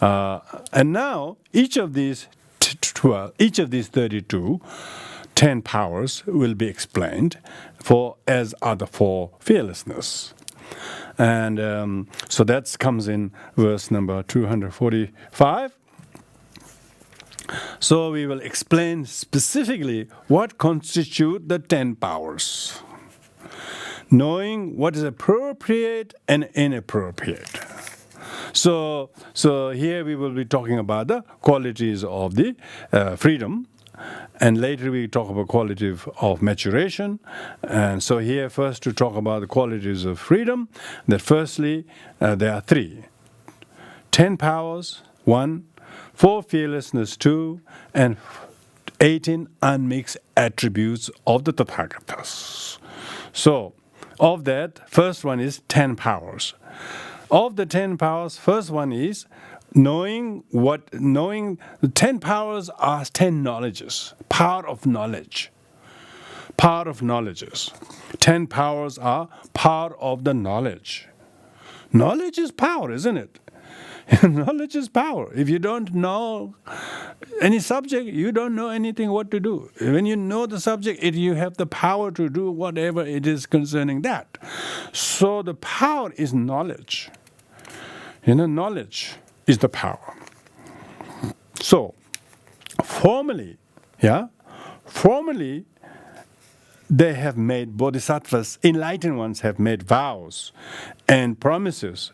And now, each of these 32, 10 powers will be explained as other for fearlessness. And so that comes in verse number 245. So we will explain specifically what constitute the 10 powers, knowing what is appropriate and inappropriate. So here we will be talking about the qualities of the freedom, and later we talk about qualities of maturation. And so here first to talk about the qualities of freedom, that firstly there are 3. 10 powers, 1. 4 fearlessness, 2, and 18 unmixed attributes of the Tathagatas. So, of that, first one is 10 powers. Of the 10 powers, first one is knowing the 10 powers are 10 knowledges, power of knowledge. Power of knowledges. 10 powers are power of the knowledge. Knowledge is power, isn't it? Knowledge is power. If you don't know any subject, you don't know anything what to do. When you know the subject, you have the power to do whatever it is concerning that. So the power is knowledge. Knowledge is the power. So, formally, they have made, bodhisattvas, enlightened ones have made vows and promises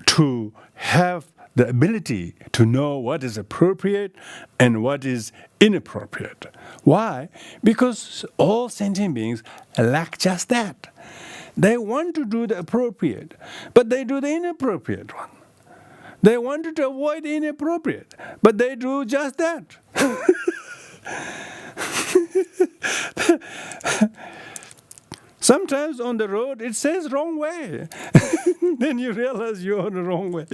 to have the ability to know what is appropriate and what is inappropriate. Why? Because all sentient beings lack just that. They want to do the appropriate, but they do the inappropriate one. They wanted to avoid the inappropriate, but they do just that. Sometimes on the road it says wrong way. Then you realize you're on the wrong way.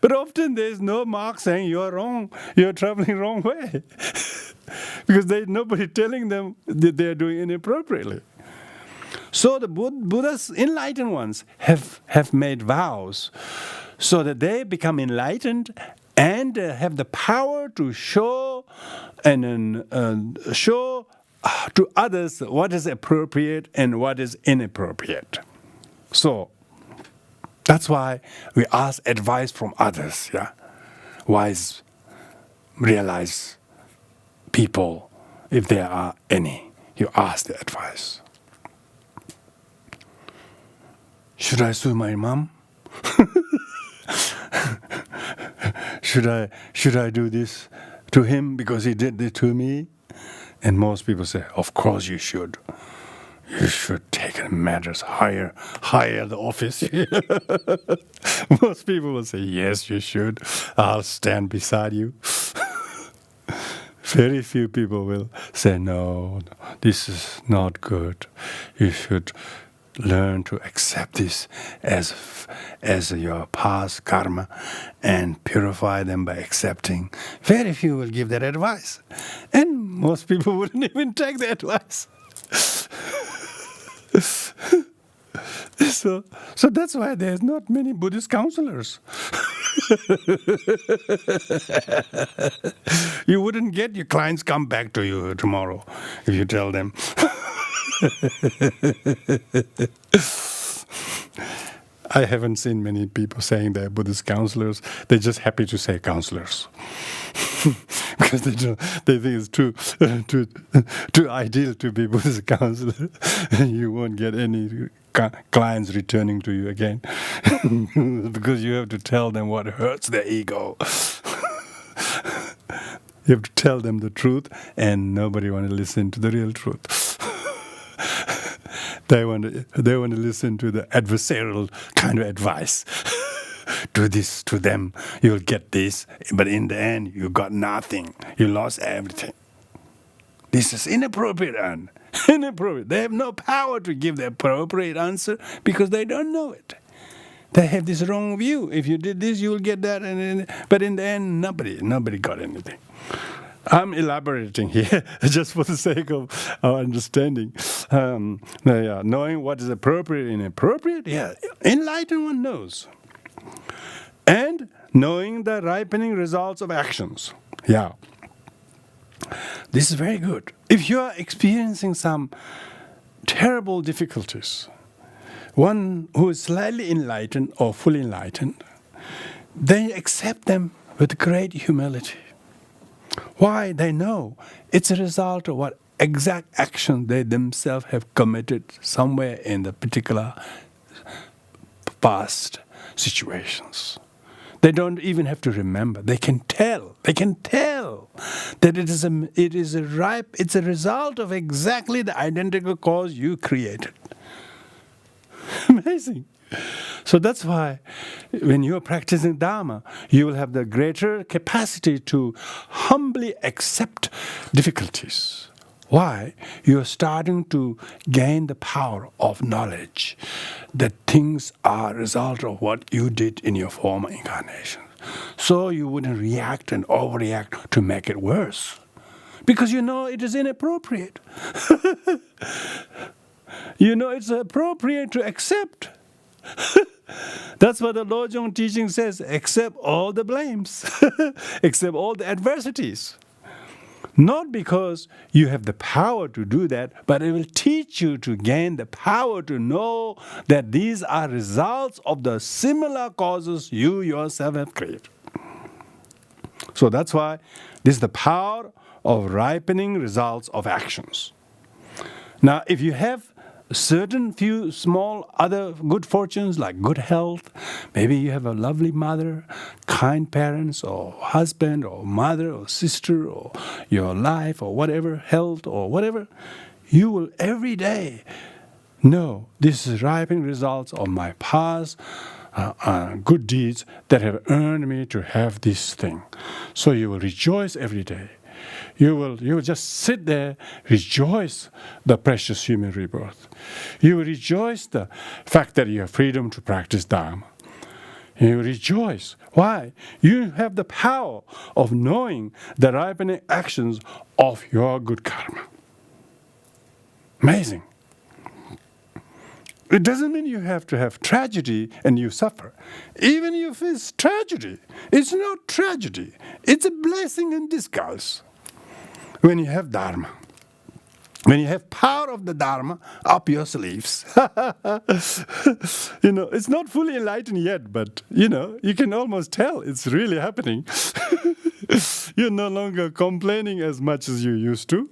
But often there's no mark saying you're wrong, you're traveling wrong way. Because there's nobody telling them that they're doing inappropriately. So the Buddha's enlightened ones have made vows so that they become enlightened and have the power to show show to others what is appropriate and what is inappropriate. So that's why we ask advice from others, yeah? Wise, realized people, if there are any, you ask the advice. Should I sue my mom? Should I do this to him because he did it to me? And most people say, of course you should. You should take matters higher the office. Most people will say, yes, you should. I'll stand beside you. Very few people will say, no, this is not good. You should learn to accept this as your past karma and purify them by accepting. Very few will give that advice. And most people wouldn't even take the advice. So that's why there's not many Buddhist counselors. You wouldn't get your clients come back to you tomorrow if you tell them. I haven't seen many people saying they're Buddhist counselors. They're just happy to say counselors. Because they think it's too ideal to be Buddhist counselor. You won't get any clients returning to you again. Because you have to tell them what hurts their ego. You have to tell them the truth, and nobody wants to listen to the real truth. They want to listen to the adversarial kind of advice. Do this to them, you'll get this, but in the end, you got nothing. You lost everything. This is inappropriate, and inappropriate. They have no power to give the appropriate answer because they don't know it. They have this wrong view. If you did this, you will get that, but in the end, nobody got anything. I'm elaborating here just for the sake of our understanding. Knowing what is appropriate and inappropriate, enlightened one knows. And knowing the ripening results of actions. Yeah. This is very good. If you are experiencing some terrible difficulties, one who is slightly enlightened or fully enlightened, they accept them with great humility. Why? They know it's a result of what exact action they themselves have committed somewhere in the particular past situations. They don't even have to remember. They can tell. They can tell that it's a result of exactly the identical cause you created. Amazing. So that's why when you are practicing Dharma, you will have the greater capacity to humbly accept difficulties. Why? You are starting to gain the power of knowledge that things are a result of what you did in your former incarnation. So you wouldn't react and overreact to make it worse. Because you know it is inappropriate. You know it's appropriate to accept. That's what the Lojong teaching says. Accept all the blames. Accept all the adversities. Not because you have the power to do that, but it will teach you to gain the power to know that these are results of the similar causes you yourself have created. So that's why this is the power of ripening results of actions. Now, if you have certain few small other good fortunes like good health, maybe you have a lovely mother, kind parents, or husband, or mother, or sister, or your life, or whatever, health, or whatever, you will every day know this is ripening results of my past good deeds that have earned me to have this thing. So you will rejoice every day. You will just sit there, rejoice the precious human rebirth. You will rejoice the fact that you have freedom to practice Dharma. You rejoice. Why? You have the power of knowing the ripening actions of your good karma. Amazing. It doesn't mean you have to have tragedy and you suffer. Even if it's tragedy, it's not tragedy. It's a blessing in disguise. When you have Dharma, when you have power of the Dharma up your sleeves, it's not fully enlightened yet, but, you can almost tell it's really happening. You're no longer complaining as much as you used to.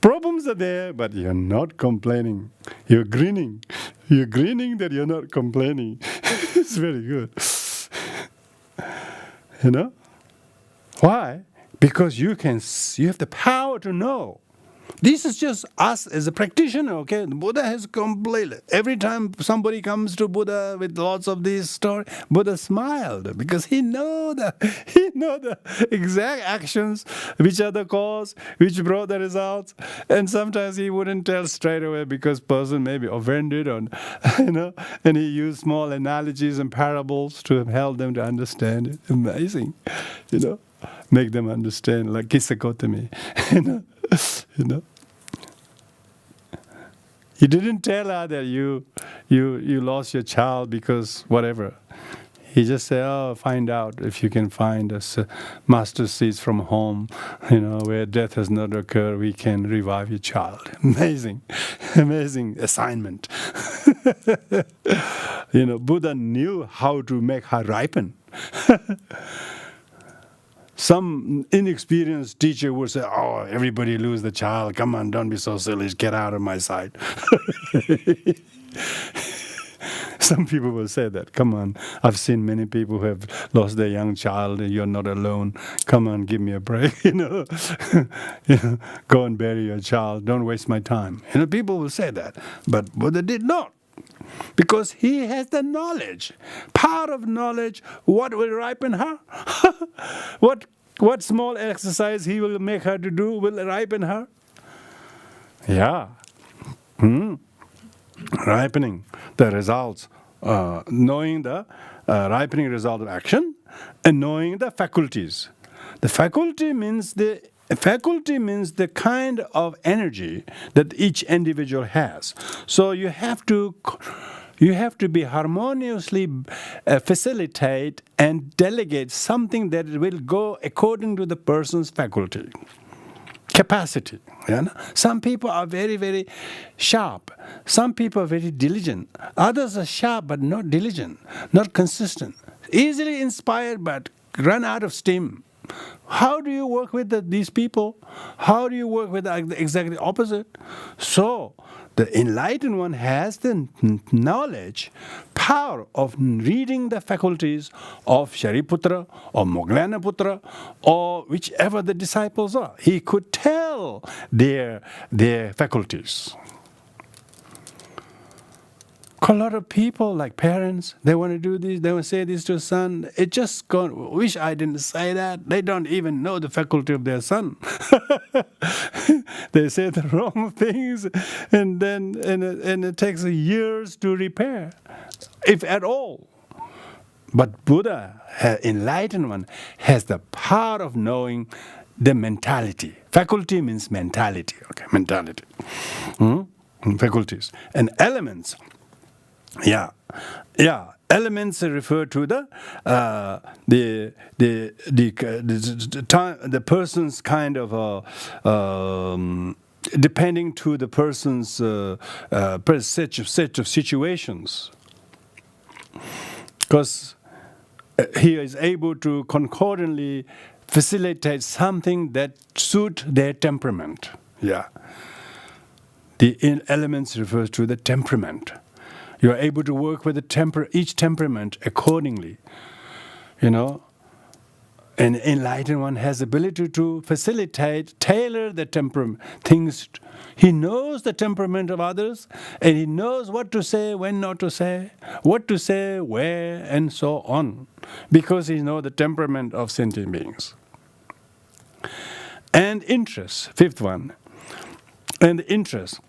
Problems are there, but you're not complaining. You're grinning. You're grinning that you're not complaining. It's very good. Why? Because you have the power to know. This is just us as a practitioner, okay? Buddha has complained. Every time somebody comes to Buddha with lots of these stories, Buddha smiled because he know the exact actions, which are the cause, which brought the results. And sometimes he wouldn't tell straight away because person may be offended, and he used small analogies and parables to help them to understand it. Amazing, make them understand, like Kisakotami, He didn't tell her that you lost your child because whatever. He just said, find out if you can find us master seeds from home, where death has not occurred, we can revive your child. Amazing assignment. Buddha knew how to make her ripen. Some inexperienced teacher would say, everybody lose the child. Come on, don't be so silly. Get out of my sight. Some people will say that. Come on, I've seen many people who have lost their young child. You're not alone. Come on, give me a break. Go and bury your child. Don't waste my time. People will say that. But Buddha did not. Because he has the knowledge, power of knowledge, what will ripen her, what small exercise he will make her to do will ripen her. Yeah. Ripening the results, knowing the ripening result of action, and knowing the faculties. The faculty means the kind of energy that each individual has. So you have to be harmoniously facilitate and delegate something that will go according to the person's faculty, capacity. Some people are very, very sharp. Some people are very diligent. Others are sharp but not diligent, not consistent, easily inspired but run out of steam. How do you work with these people? How do you work with the exactly opposite? So, the enlightened one has the knowledge, power of reading the faculties of Shariputra or Moggallanaputra or whichever the disciples are. He could tell their faculties. A lot of people, like parents, they want to do this, they want to say this to a son. It just wish I didn't say that. They don't even know the faculty of their son. They say the wrong things, and it takes years to repair, if at all. But Buddha, enlightened one, has the power of knowing the mentality. Faculty means mentality. Okay, mentality. Faculties and elements. Yeah. Elements refer to the person's kind of depending to the person's set of situations, because he is able to concordantly facilitate something that suit their temperament. Yeah. The elements refers to the temperament. You are able to work with each temperament accordingly. An enlightened one has the ability to facilitate, tailor the temperament things. He knows the temperament of others, and he knows what to say, when not to say, what to say, where, and so on, because he knows the temperament of sentient beings. And interest, fifth one, and interest.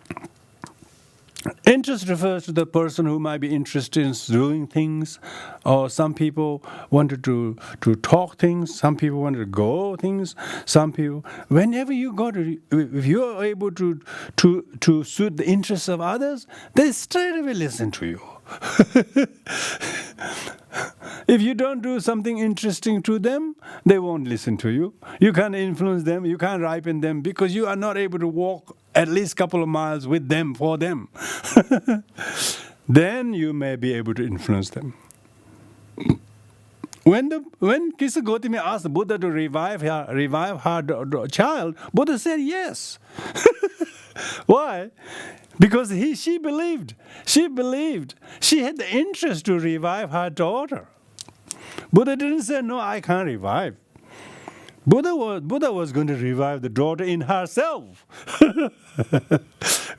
Interest refers to the person who might be interested in doing things, or some people wanted to talk things, some people wanted to go things, some people. Whenever you go to, if you are able to suit the interests of others, they straight away listen to you. If you don't do something interesting to them, they won't listen to you. You can't influence them, you can't ripen them, because you are not able to walk at least a couple of miles with them, for them. Then you may be able to influence them. When Kisa Gotami asked Buddha to revive her child, Buddha said yes. Why? Because she believed. She believed. She had the interest to revive her daughter. Buddha didn't say, no, I can't revive. Buddha was going to revive the daughter in herself.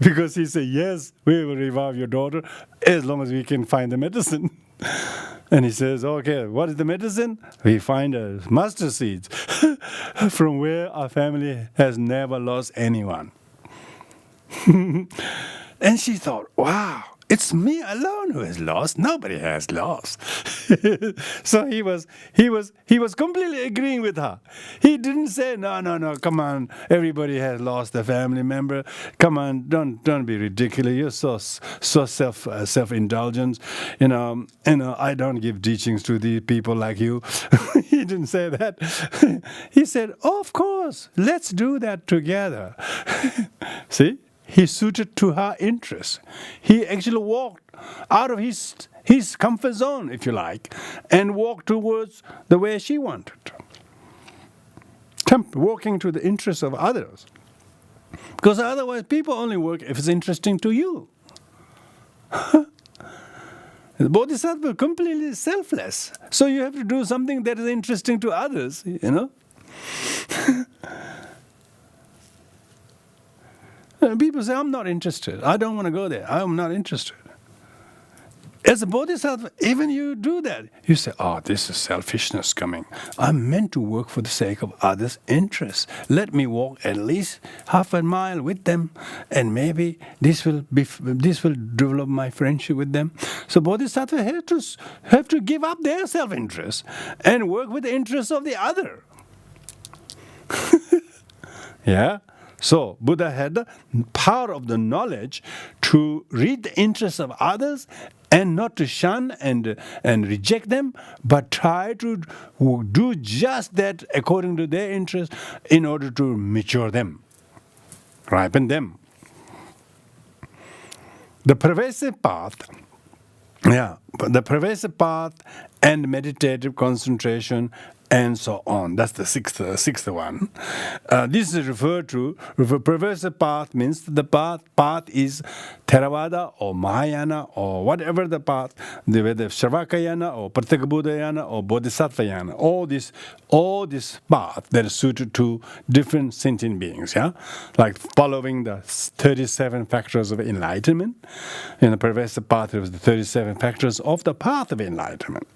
Because he said, yes, we will revive your daughter as long as we can find the medicine. And he says, okay, what is the medicine? We find mustard seeds from where our family has never lost anyone. And she thought, wow, it's me alone who has lost. Nobody has lost. So he was completely agreeing with her. He didn't say, no, come on, everybody has lost a family member. Come on, don't be ridiculous. You're so self-indulgent. I don't give teachings to the people like you. He didn't say that. He said, oh, of course, let's do that together. See? He suited to her interests. He actually walked out of his comfort zone, if you like, and walked towards the way she wanted. Walking to the interests of others. Because otherwise people only work if it's interesting to you. The Bodhisattva is completely selfless. So you have to do something that is interesting to others, People say, I'm not interested. I don't want to go there. I'm not interested. As a bodhisattva, even you do that. You say, oh, this is selfishness coming. I'm meant to work for the sake of others' interests. Let me walk at least half a mile with them, and maybe this will develop my friendship with them. So bodhisattva have to give up their self-interest and work with the interests of the other. Yeah? So Buddha had the power of the knowledge to read the interests of others and not to shun and reject them, but try to do just that according to their interests in order to mature them, ripen them. The pervasive path, and meditative concentration, and so on. That's the sixth one. This is referred to, pervasive path means the path is Theravada or Mahayana or whatever the path, whether Sravakayana or Pratyekabuddhayana or Bodhisattvayana, all this path that is suited to different sentient beings, like following the 37 factors of enlightenment. In the pervasive path, it was the 37 factors of the path of enlightenment.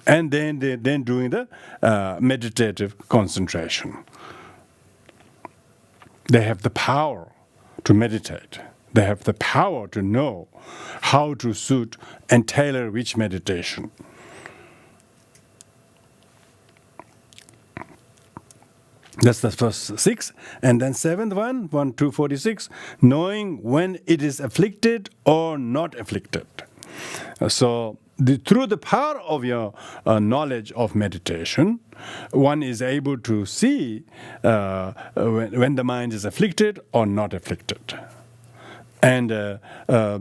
And then doing the meditative concentration. They have the power to meditate. They have the power to know how to suit and tailor which meditation. That's the first 6. And then 7th one, 246, knowing when it is afflicted or not afflicted. So through the power of your knowledge of meditation, one is able to see when the mind is afflicted or not afflicted. And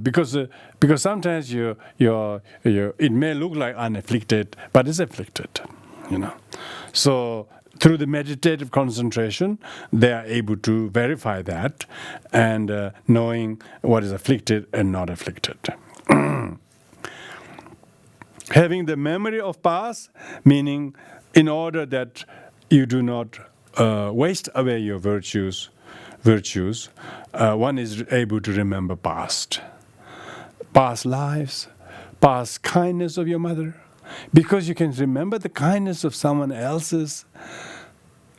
because sometimes it may look like unafflicted, but it's afflicted, So through the meditative concentration, they are able to verify that and knowing what is afflicted and not afflicted. Having the memory of past, meaning in order that you do not waste away your virtues, one is able to remember past lives, past kindness of your mother, because you can remember the kindness of someone else's,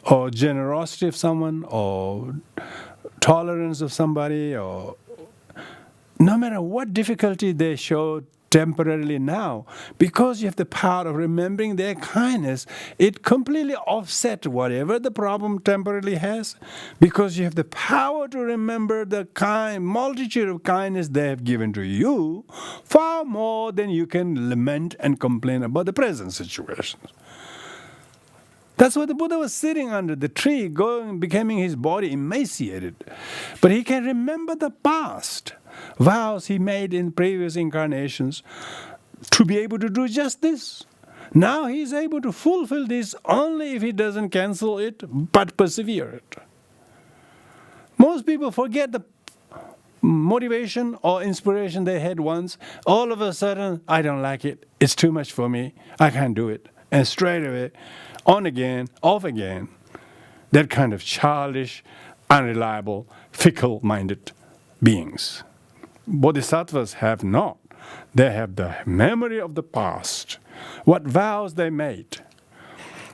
or generosity of someone, or tolerance of somebody, or no matter what difficulty they show temporarily now, because you have the power of remembering their kindness, it completely offsets whatever the problem temporarily has, because you have the power to remember the multitude of kindness they have given to you, far more than you can lament and complain about the present situations. That's why the Buddha was sitting under the tree, becoming his body emaciated. But he can remember the past, vows he made in previous incarnations to be able to do just this. Now he is able to fulfill this only if he doesn't cancel it, but persevere it. Most people forget the motivation or inspiration they had once. All of a sudden, I don't like it. It's too much for me. I can't do it. And straight away, on again, off again. That kind of childish, unreliable, fickle-minded beings. Bodhisattvas have not. They have the memory of the past, what vows they made,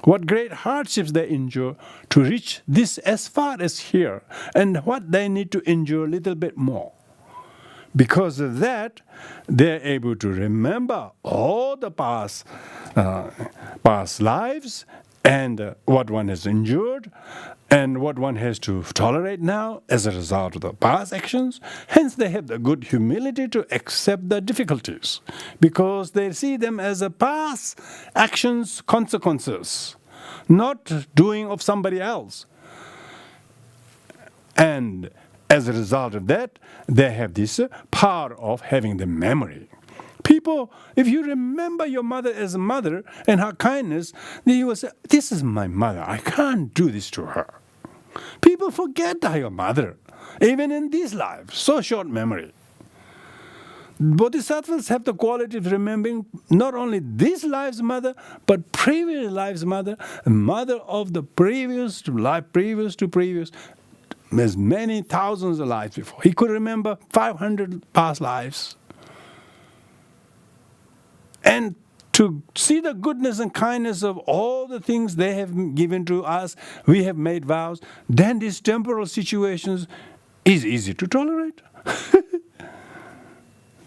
what great hardships they endure to reach this as far as here, and what they need to endure a little bit more. Because of that, they're able to remember all the past lives and what one has endured and what one has to tolerate now as a result of the past actions. Hence, they have the good humility to accept the difficulties because they see them as a past actions' consequences, not doing of somebody else. And as a result of that, they have this power of having the memory. People, if you remember your mother as a mother and her kindness, then you will say, this is my mother. I can't do this to her. People forget your mother, even in this life. So short memory. Bodhisattvas have the quality of remembering not only this life's mother, but previous life's mother, mother of the previous to life, previous to previous, as many thousands of lives before. He could remember 500 past lives. And to see the goodness and kindness of all the things they have given to us, we have made vows, then these temporal situations is easy to tolerate.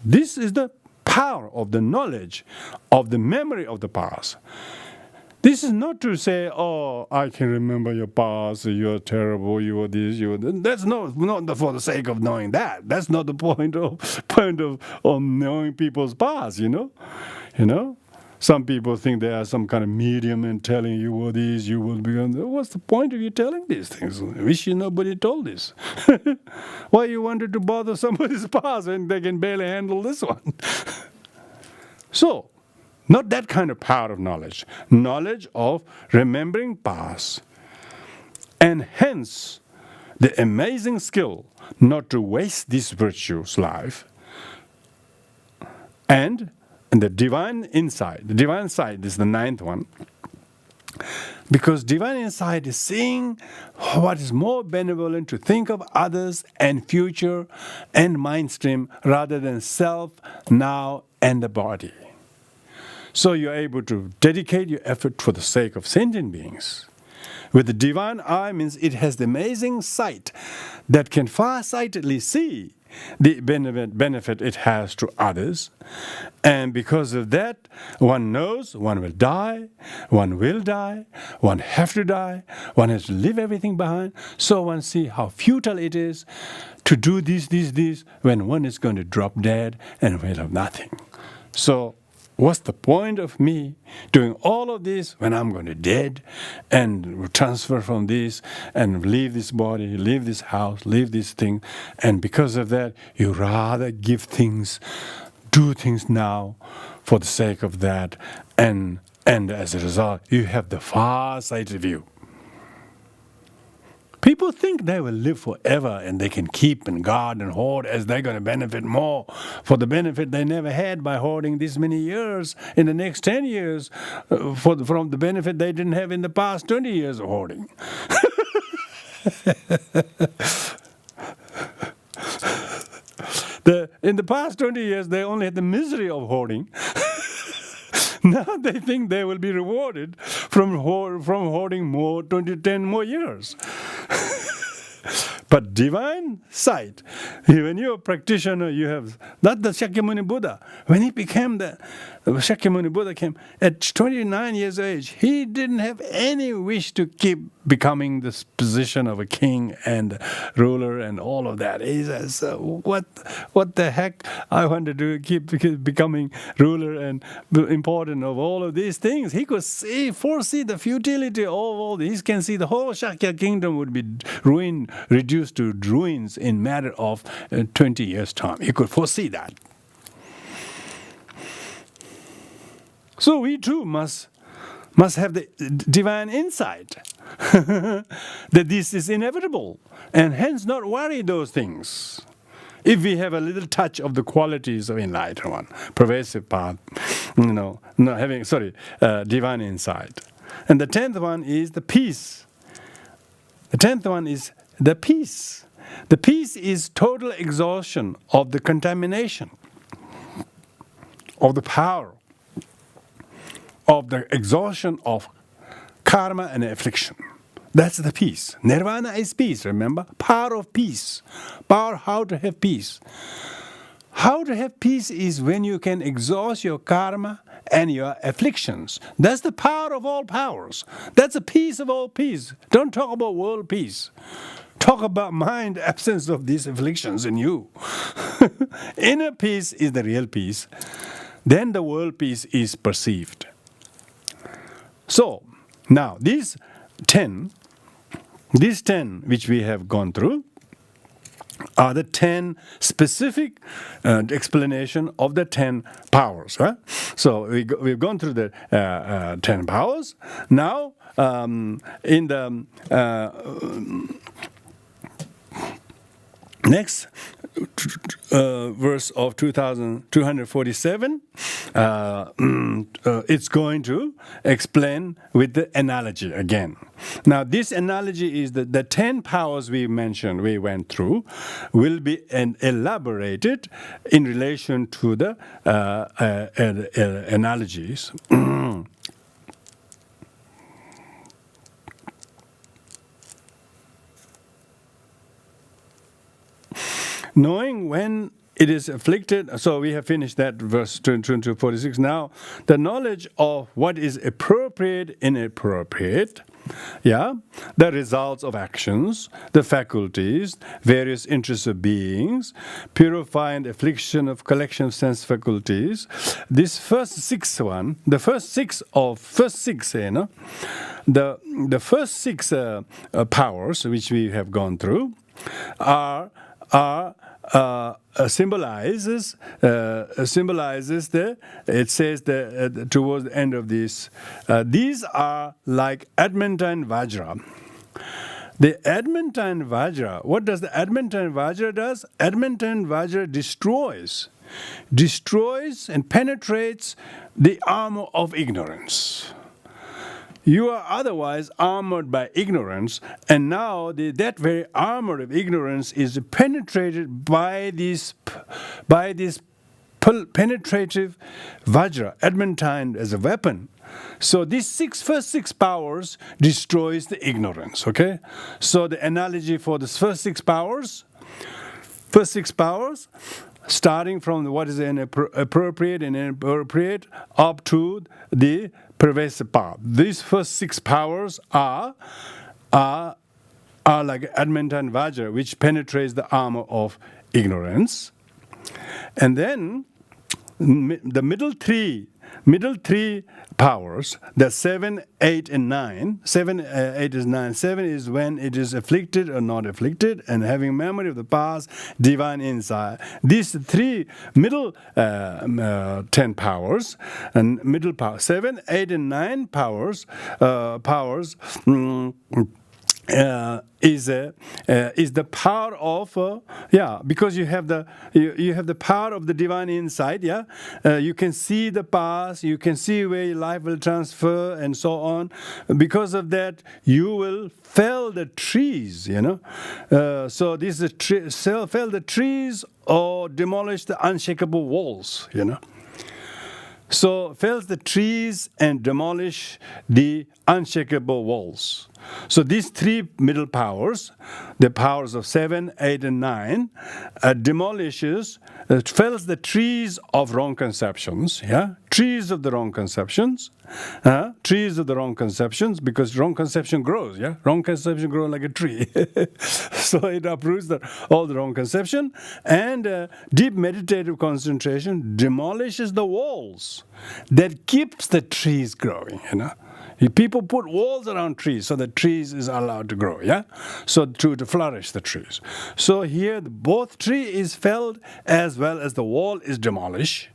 This is the power of the knowledge, of the memory of the past. This is not to say, oh, I can remember your past, you're terrible, you are this, you are that. That's not for the sake of knowing that. That's not the point of knowing people's past, you know. Some people think they are some kind of medium and telling you what is, you will be. What's the point of you telling these things? I wish nobody told this. Why you wanted to bother somebody's past when they can barely handle this one? So, not that kind of power of knowledge. Knowledge of remembering past. And hence, the amazing skill not to waste this virtuous life. And the divine insight. The divine insight is the ninth one. Because divine insight is seeing what is more benevolent to think of others and future and mind stream rather than self, now, and the body. So you're able to dedicate your effort for the sake of sentient beings. With the divine eye means it has the amazing sight that can farsightedly see the benefit it has to others. And because of that, one knows one will die, one have to die, one has to leave everything behind. So one sees how futile it is to do this, when one is going to drop dead and will have nothing. So what's the point of me doing all of this when I'm going to dead and transfer from this and leave this body, leave this house, leave this thing? And because of that, you rather give things, do things now for the sake of that. And as a result, you have the far-sighted view. People think they will live forever and they can keep and guard and hoard as they're going to benefit more for the benefit they never had by hoarding this many years in the next 10 years from the benefit they didn't have in the past 20 years of hoarding. In the past 20 years, they only had the misery of hoarding. Now they think they will be rewarded from hoarding more 10 more years. But divine sight, when you're a practitioner, you have, not the Shakyamuni Buddha. When he became the Shakyamuni Buddha came at 29 years of age, he didn't have any wish to keep becoming this position of a king and ruler and all of that. He says, what the heck? I want to do, keep becoming ruler and important of all of these things. He could foresee the futility of all this. He can see the whole Shakya kingdom would be reduced to ruins in matter of 20 years' time. He could foresee that. So we too must have the divine insight that this is inevitable, and hence not worry those things. If we have a little touch of the qualities of enlightenment, pervasive path, divine insight. And the 10th one is the peace. The 10th one is the peace. The peace is total exhaustion of the contamination, of the power, of the exhaustion of karma and affliction. That's the peace. Nirvana is peace, remember? Power of peace. Power how to have peace. How to have peace is when you can exhaust your karma and your afflictions. That's the power of all powers. That's the peace of all peace. Don't talk about world peace. Talk about mind absence of these afflictions in you. Inner peace is the real peace. Then the world peace is perceived. So, now these 10 which we have gone through are the 10 specific explanation of the 10 powers. Right? So we've gone through the 10 powers. Now, in the next verse of 2247, it's going to explain with the analogy again. Now, this analogy is that the 10 powers we mentioned, we went through, will be elaborated in relation to the analogies. Knowing when it is afflicted, so we have finished that verse 2246. Now, the knowledge of what is appropriate, inappropriate, the results of actions, the faculties, various interests of beings, purifying the affliction of collection of sense faculties. This first six, the first six powers which we have gone through symbolizes the, it says towards the end of this, these are like adamantine Vajra. The adamantine Vajra, what does the adamantine Vajra does? Adamantine Vajra destroys and penetrates the armor of ignorance. You are otherwise armored by ignorance, and now that very armor of ignorance is penetrated by this penetrative Vajra, adamantine as a weapon. So these first six powers destroys the ignorance. Okay, so the analogy for the first six powers, starting from what is appropriate and inappropriate up to the pervasive power. These first six powers are like adamantine Vajra, which penetrates the armor of ignorance. And then the middle three powers, the 7, 8, and 9. 7, 8 is 9. 7 is when it is afflicted or not afflicted, and having memory of the past, divine insight. These three middle 10 powers, and middle power, 7, 8, and 9 powers is the power of because you have the power of the divine insight. You can see the past, you can see where your life will transfer, and so on. Because of that, you will fell the trees. So this is fell the trees or demolish the unshakable walls. So fells the trees and demolish the unshakable walls. So these three middle powers, the powers of 7, 8, and 9, fells the trees of wrong conceptions. Yeah, trees of the wrong conceptions. Trees of the wrong conceptions, because wrong conception grows. Yeah, wrong conception grows like a tree. So it uproots all the wrong conception, and deep meditative concentration demolishes the walls that keeps the trees growing. People put walls around trees so the trees is allowed to grow, yeah? So to flourish the trees. So here both tree is felled as well as the wall is demolished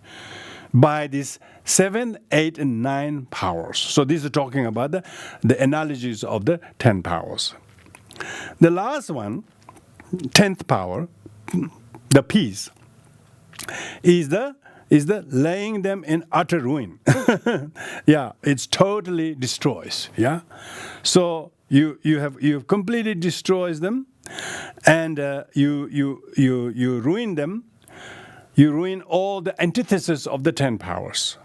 by these 7, 8, and 9 powers. So these are talking about the analogies of the 10 powers. The last one, 10th power, the peace, is the laying them in utter ruin. Yeah, it's totally destroys. Yeah, so you have completely destroys them, and you ruin them. You ruin all the antithesis of the 10 powers,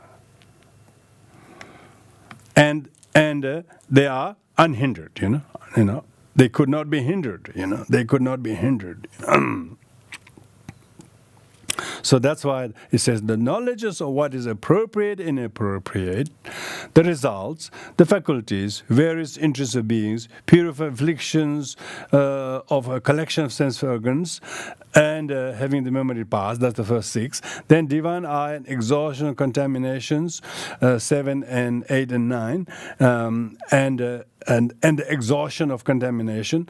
and they are unhindered. They could not be hindered. They could not be hindered. So that's why it says the knowledges of what is appropriate and inappropriate, the results, the faculties, various interests of beings, purified afflictions of a collection of sense organs, and having the memory pass, that's the first 6. Then divine eye and exhaustion of contaminations, 7 and 8 and 9, and the exhaustion of contamination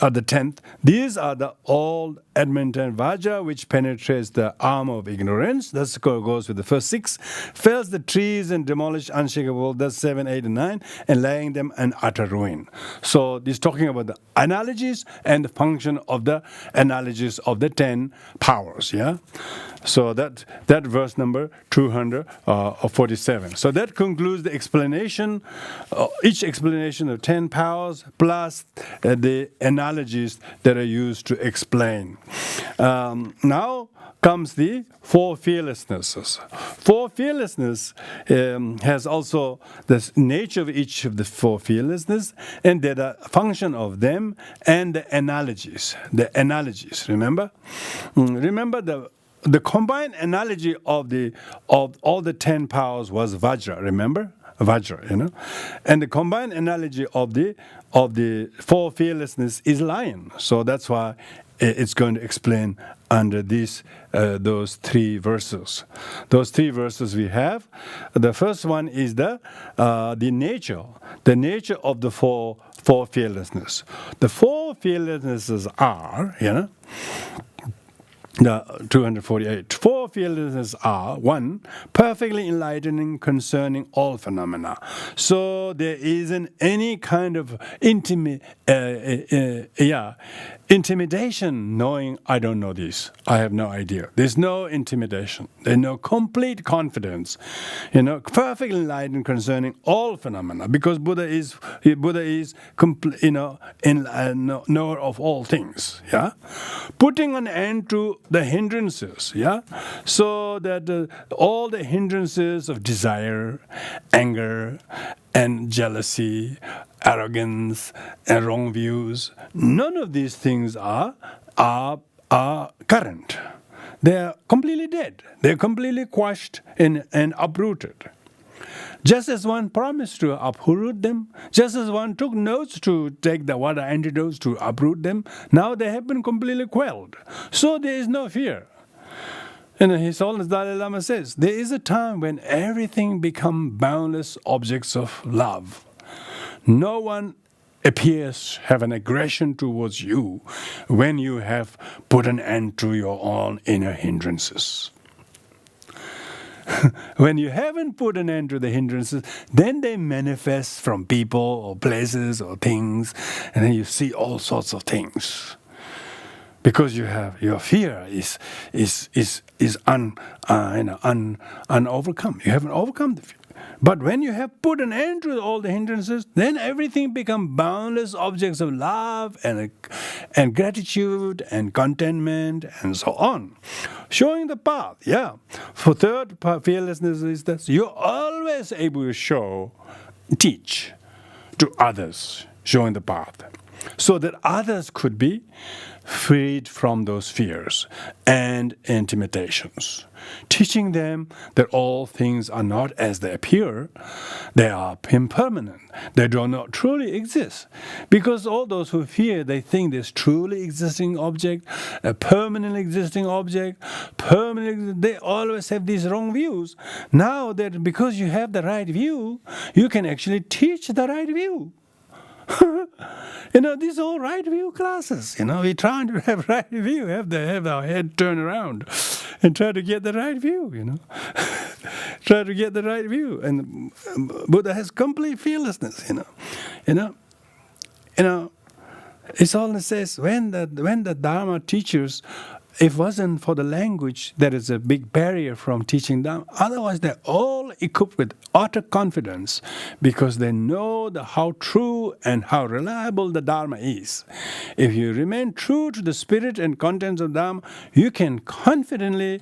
are the 10th. These are the old Edmonton Vajra, which penetrates the armor of ignorance. That goes with the first 6. Fells the trees and demolish unshakable. That's 7, 8, and 9, and laying them in utter ruin. So this is talking about the analogies and the function of the analogies of the 10 powers. Yeah. So that verse number 247. So that concludes the explanation, each explanation of 10 powers plus the analogies that are used to explain. Now comes the 4 fearlessnesses. 4 fearlessness has also the nature of each of the 4 fearlessness, and the function of them and the analogies. The analogies, remember? Remember the combined analogy of all the 10 powers was Vajra, remember? Vajra, and the combined analogy of the 4 fearlessness is lion. So that's why it's going to explain under those 3 verses. Those 3 verses we have. The first one is the nature of the 4 fearlessness. The 4 fearlessnesses are, the 248. 4 fearlessnesses are: 1, perfectly enlightening concerning all phenomena. So there isn't any kind of intimidation knowing I don't know this. I have no idea. There's no intimidation. There's no complete confidence. Perfectly enlightened concerning all phenomena, because Buddha is knower of all things. Yeah, putting an end to the hindrances, so that all the hindrances of desire, anger, and jealousy, arrogance, and wrong views, none of these things are current. They are completely dead. They are completely quashed and uprooted. Just as one promised to uproot them, just as one took notes to take the water antidotes to uproot them, now they have been completely quelled. So there is no fear. His Holiness Dalai Lama says, there is a time when everything becomes boundless objects of love. No one appears have an aggression towards you when you have put an end to your own inner hindrances. When you haven't put an end to the hindrances, then they manifest from people or places or things, and then you see all sorts of things. Because your fear is unovercome. You haven't overcome the fear. But when you have put an end to all the hindrances, then everything becomes boundless objects of love and gratitude and contentment and so on. Showing the path, yeah. For third, fearlessness is this: you're always able to teach to others, showing the path, so that others could be freed from those fears and intimidations. Teaching them that all things are not as they appear, they are impermanent, they do not truly exist. Because all those who fear, they think this truly existing object, a permanently existing object, they always have these wrong views. Now that because you have the right view, you can actually teach the right view. These are all right view classes. We're trying to have right view, have our head turned around and try to get the right view, try to get the right view. And Buddha has complete fearlessness, It's all it says, when the Dharma teachers, if it wasn't for the language, that is a big barrier from teaching Dharma. Otherwise, they're all equipped with utter confidence because they know how true and how reliable the Dharma is. If you remain true to the spirit and contents of Dharma, you can confidently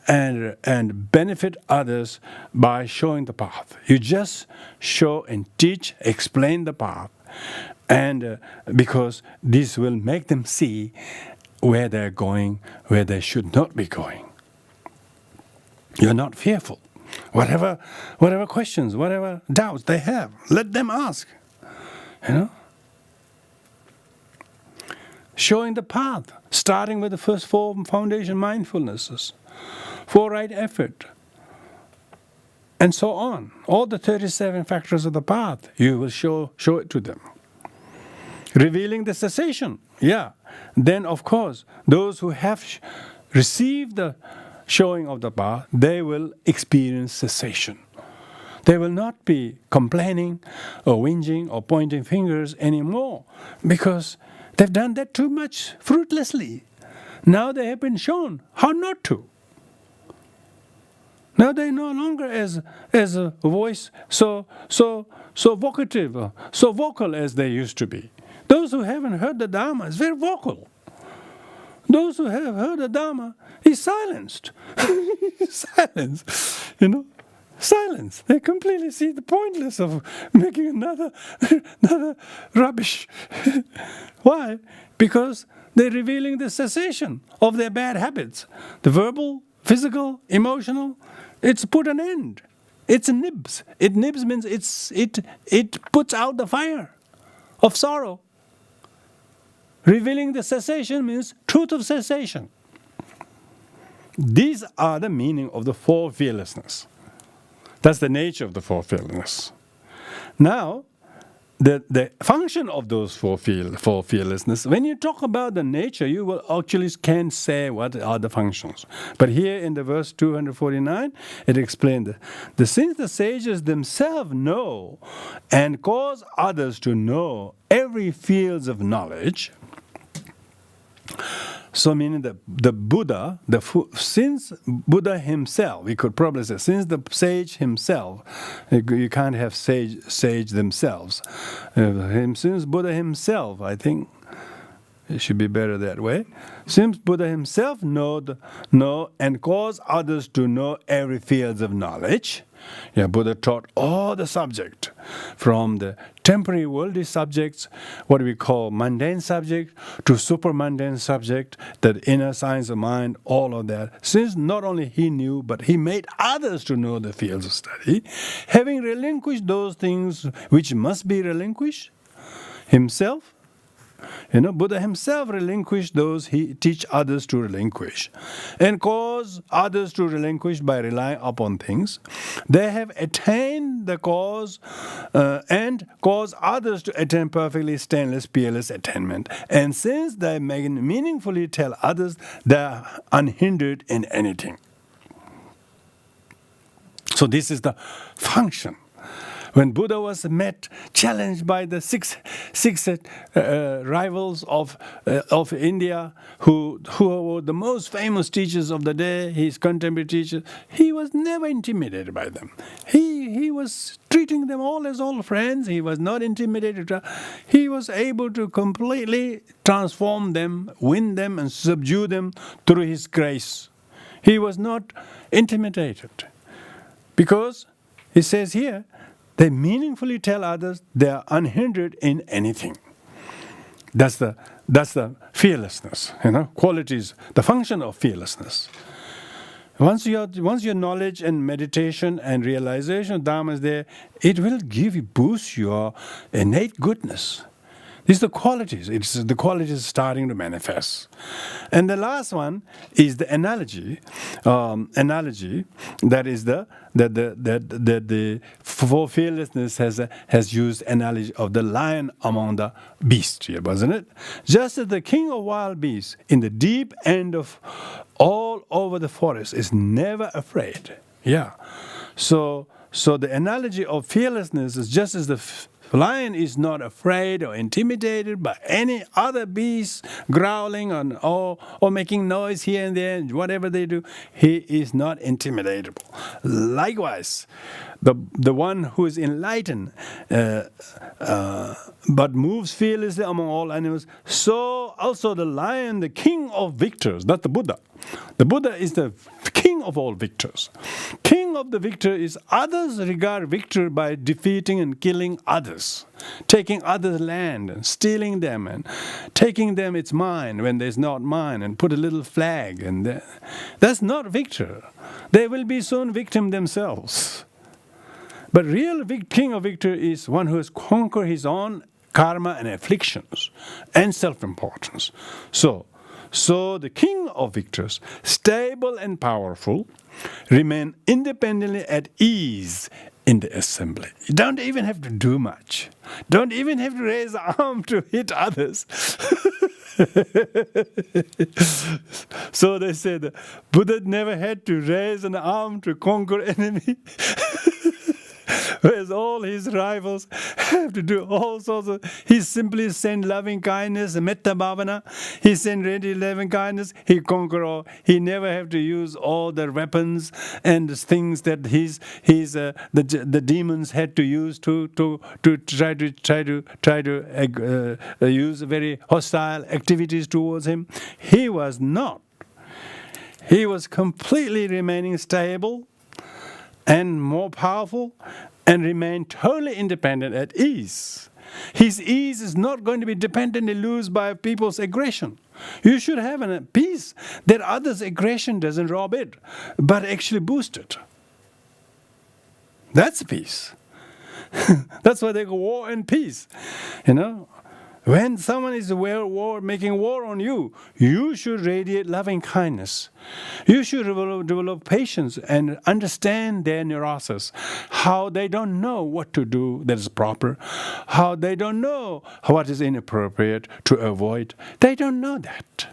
and benefit others by showing the path. You just show and teach, explain the path. And because this will make them see where they're going, where they should not be going. You're not fearful. Whatever questions, whatever doubts they have, let them ask. Showing the path, starting with the first four foundation mindfulnesses, for right effort, and so on. All the 37 factors of the path, you will show it to them. Revealing the cessation, yeah. Then, of course, those who have received the showing of the path, they will experience cessation. They will not be complaining or whinging or pointing fingers anymore because they've done that too much fruitlessly. Now they have been shown how not to. Now they no longer as a voice so vocative, so vocal as they used to be. Those who haven't heard the Dharma is very vocal. Those who have heard the Dharma is silenced. Silence. They completely see the pointless of making another rubbish. Why? Because they're revealing the cessation of their bad habits. The verbal, physical, emotional, it's put an end. It's nibs. Nibs means it puts out the fire of sorrow. Revealing the cessation means truth of cessation. These are the meaning of the four fearlessness. That's the nature of the four fearlessness. Now, the function of those four fearlessness, when you talk about the nature, you will actually can say what are the functions. But here in the verse 249, it explained that since the sages themselves know and cause others to know every field of knowledge, so meaning the Buddha, since Buddha himself, we could probably say, since the sage himself, you can't have sage themselves. Since Buddha himself, I think it should be better that way. Since Buddha himself know and cause others to know every field of knowledge, Buddha taught all the subject, from the temporary worldly subjects, what we call mundane subject, to super mundane subject, the inner science of mind, all of that. Since not only he knew, but he made others to know the fields of study, having relinquished those things which must be relinquished himself, Buddha himself relinquished those he teach others to relinquish and cause others to relinquish by relying upon things. They have attained the cause and cause others to attain perfectly stainless, peerless attainment. And since they meaningfully tell others, they are unhindered in anything. So this is the function. When Buddha was challenged by the six rivals of India, who were the most famous teachers of the day, his contemporary teachers, he was never intimidated by them. He was treating them all as all friends. He was not intimidated. He was able to completely transform them, win them, and subdue them through his grace. He was not intimidated. Because, he says here, they meaningfully tell others they are unhindered in anything. That's the fearlessness, qualities, the function of fearlessness. Once your knowledge and meditation and realization of Dharma is there, it will boost your innate goodness. These are the qualities. The qualities starting to manifest. And the last one is the analogy. That is the for fearlessness has used analogy of the lion among the beasts here, wasn't it? Just as the king of wild beasts in the deep end of all over the forest is never afraid. Yeah. So the analogy of fearlessness is just as the lion is not afraid or intimidated by any other beast growling or making noise here and there, whatever they do. He is not intimidatable. Likewise, the one who is enlightened but moves fearlessly among all animals, so also the lion, the king of victors, not the Buddha. The Buddha is the king of all victors. King of the victor is others regard victor by defeating and killing others, taking others' land and stealing them and taking them it's mine when there's not mine and put a little flag and that's not victor. They will be soon victim themselves. But real king of victor is one who has conquered his own karma and afflictions and self-importance. So the king of victors, stable and powerful, remain independently at ease in the assembly. You don't even have to do much. Don't even have to raise the arm to hit others. So they say the Buddha never had to raise an arm to conquer enemy. Whereas all his rivals have to do all sorts of... He simply sent loving kindness, metta bhavana. He sent really loving kindness. He conquered all. He never have to use all the weapons and the things that the demons had to use to try to use very hostile activities towards him. He was not. He was completely remaining stable and more powerful, and remain totally independent at ease. His ease is not going to be dependently loosed by people's aggression. You should have a peace that others' aggression doesn't rob it, but actually boost it. That's peace. That's why they go war and peace. When someone is making war on you, you should radiate loving kindness. You should develop patience and understand their neurosis, how they don't know what to do that is proper, how they don't know what is inappropriate to avoid. They don't know that.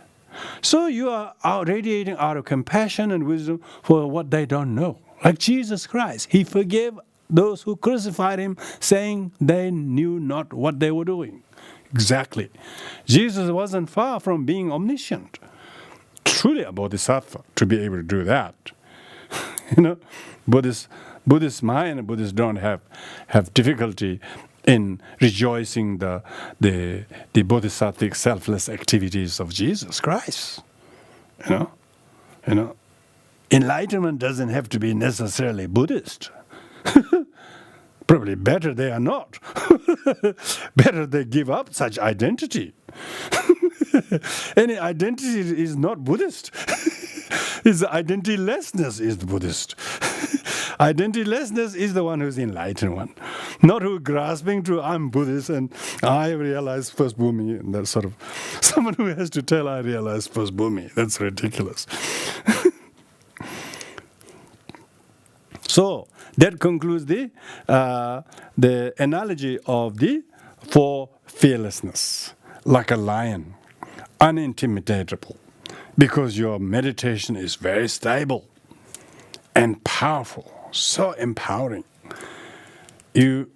So you are radiating out of compassion and wisdom for what they don't know. Like Jesus Christ, he forgave those who crucified him, saying they knew not what they were doing. Exactly. Jesus wasn't far from being omniscient. Truly a bodhisattva to be able to do that. Buddhists, Mahayana Buddhists don't have difficulty in rejoicing the bodhisattvic selfless activities of Jesus Christ. Enlightenment doesn't have to be necessarily Buddhist. Probably better they are not. Better they give up such identity. Any identity is not Buddhist. It's identitylessness is the Buddhist. Identitylessness is the one who's the enlightened one. Not who grasping to I'm Buddhist and I realize first bhumi, and that sort of someone who has to tell I realize first bhumi. That's ridiculous. So that concludes the analogy of for fearlessness, like a lion, unintimidatable, because your meditation is very stable and powerful, so empowering. you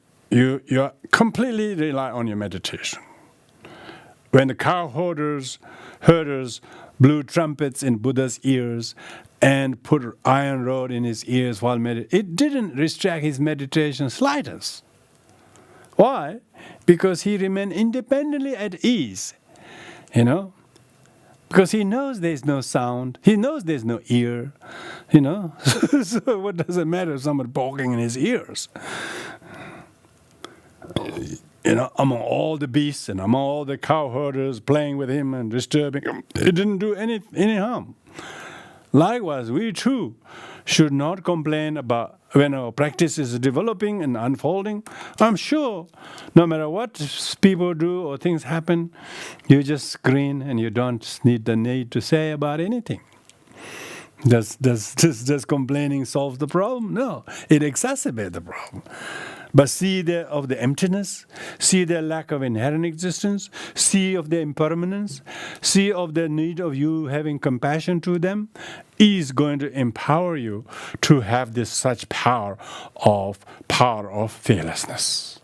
are completely rely on your meditation. When the cow herders blew trumpets in Buddha's ears and put iron rod in his ears while meditating, it didn't restrict his meditation slightest. Why? Because he remained independently at ease, because he knows there's no sound, he knows there's no ear, So what does it matter if someone poking in his ears? Among all the beasts and among all the cow herders playing with him and disturbing him, it didn't do any harm. Likewise, we too should not complain about when our practice is developing and unfolding. I'm sure no matter what people do or things happen, you just grin and you don't need to say about anything. Does complaining solve the problem? No, it exacerbates the problem. But see of the emptiness, see their lack of inherent existence, see of their impermanence, see of the need of you having compassion to them, is going to empower you to have this such power of fearlessness.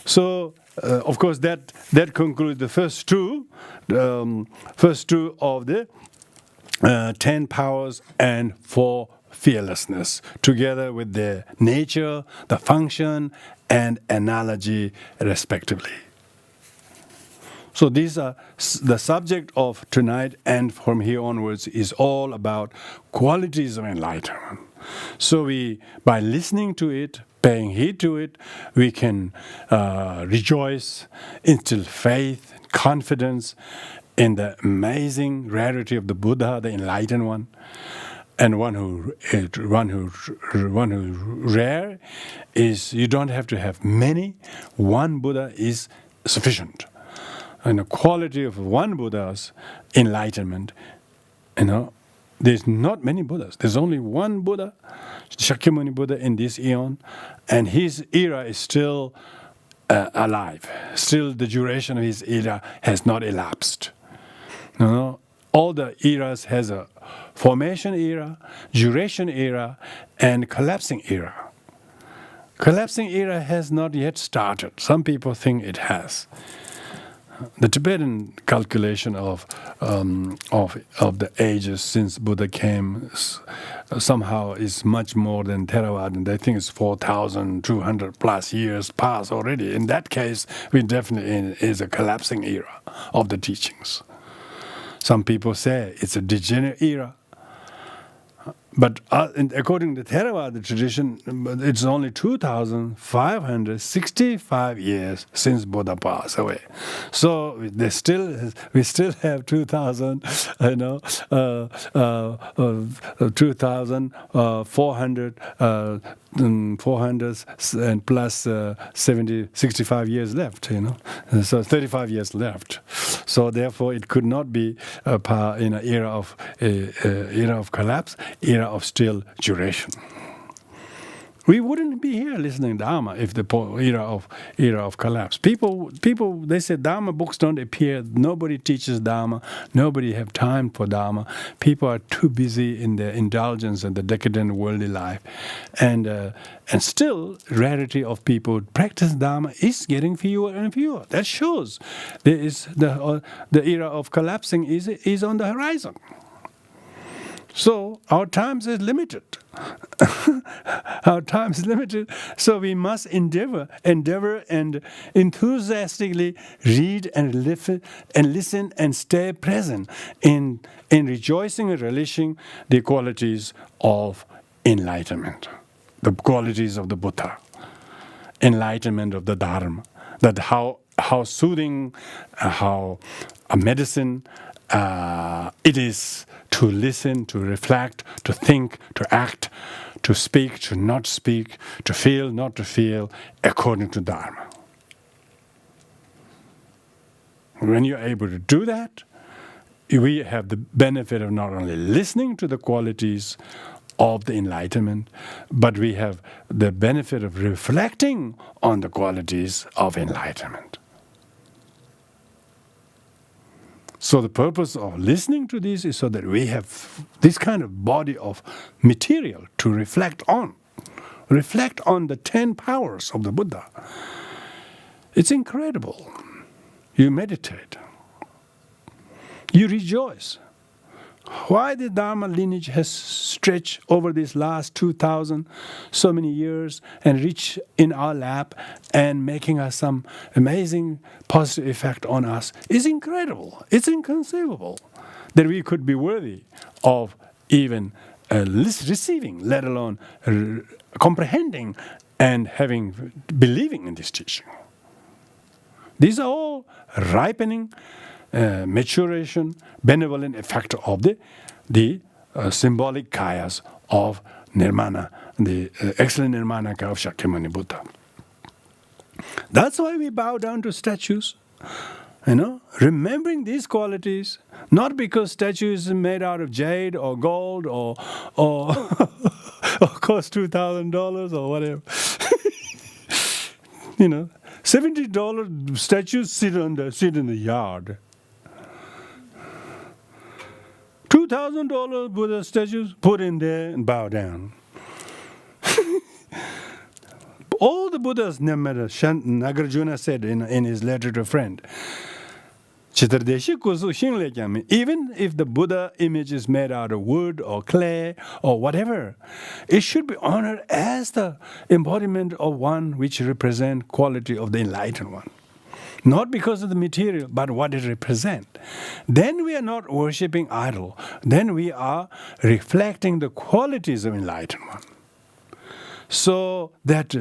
So, of course, that concludes the first two of the 10 powers and 4 fearlessness, together with their nature, the function, and analogy, respectively. So these are the subject of tonight, and from here onwards is all about qualities of enlightenment. So by listening to it, paying heed to it, we can rejoice, instill faith, confidence in the amazing rarity of the Buddha, the enlightened one. And one who rare is you don't have to have many. One Buddha is sufficient. And the quality of one Buddha's enlightenment, there's not many Buddhas. There's only one Buddha, Shakyamuni Buddha in this eon, and his era is still alive. Still, the duration of his era has not elapsed. All the eras has a formation era, duration era, and collapsing era. Collapsing era has not yet started. Some people think it has. The Tibetan calculation of the ages since Buddha came somehow is much more than Theravada. They think it's 4,200 plus years past already. In that case, we definitely is a collapsing era of the teachings. Some people say it's a degenerate era. But according to Theravada tradition, it's only 2,565 years since Buddha passed away. So we still have 2,400 and plus 65 years left. So 35 years left. So therefore, it could not be in an era of collapse, era of still duration. We wouldn't be here listening to Dharma if the era of collapse. People, they say Dharma books don't appear. Nobody teaches Dharma. Nobody have time for Dharma. People are too busy in their indulgence and the decadent worldly life, and still rarity of people practice Dharma is getting fewer and fewer. That shows there is the era of collapsing is on the horizon. So our time is limited. Our time is limited. So we must endeavor and enthusiastically read and listen and stay present in rejoicing and relishing the qualities of enlightenment, the qualities of the Buddha, enlightenment of the Dharma, that how soothing, how a medicine it is to listen, to reflect, to think, to act, to speak, to not speak, to feel, not to feel, according to Dharma. When you're able to do that, we have the benefit of not only listening to the qualities of the enlightenment, but we have the benefit of reflecting on the qualities of enlightenment. So the purpose of listening to this is so that we have this kind of body of material to reflect on reflect on the 10 powers of the Buddha. It's incredible. You meditate. You rejoice. Why the Dharma lineage has stretched over these last 2,000 so many years and reached in our lap and making us some amazing positive effect on us is incredible. It's inconceivable that we could be worthy of even receiving, let alone comprehending and believing in this teaching. These are all ripening, maturation, benevolent effect of the symbolic kayas of Nirmana, the excellent Nirmanakaya of Shakyamuni Buddha. That's why we bow down to statues, remembering these qualities, not because statues is made out of jade or gold or cost $2,000 or whatever. $70 statues sit in the yard. $2,000 Buddha statues put in there and bow down. All the Buddhas, Nagarjuna said in his letter to a friend, even if the Buddha image is made out of wood or clay or whatever, it should be honored as the embodiment of one which represents quality of the enlightened one. Not because of the material, but what it represents. Then we are not worshipping idol. Then we are reflecting the qualities of enlightened one. So that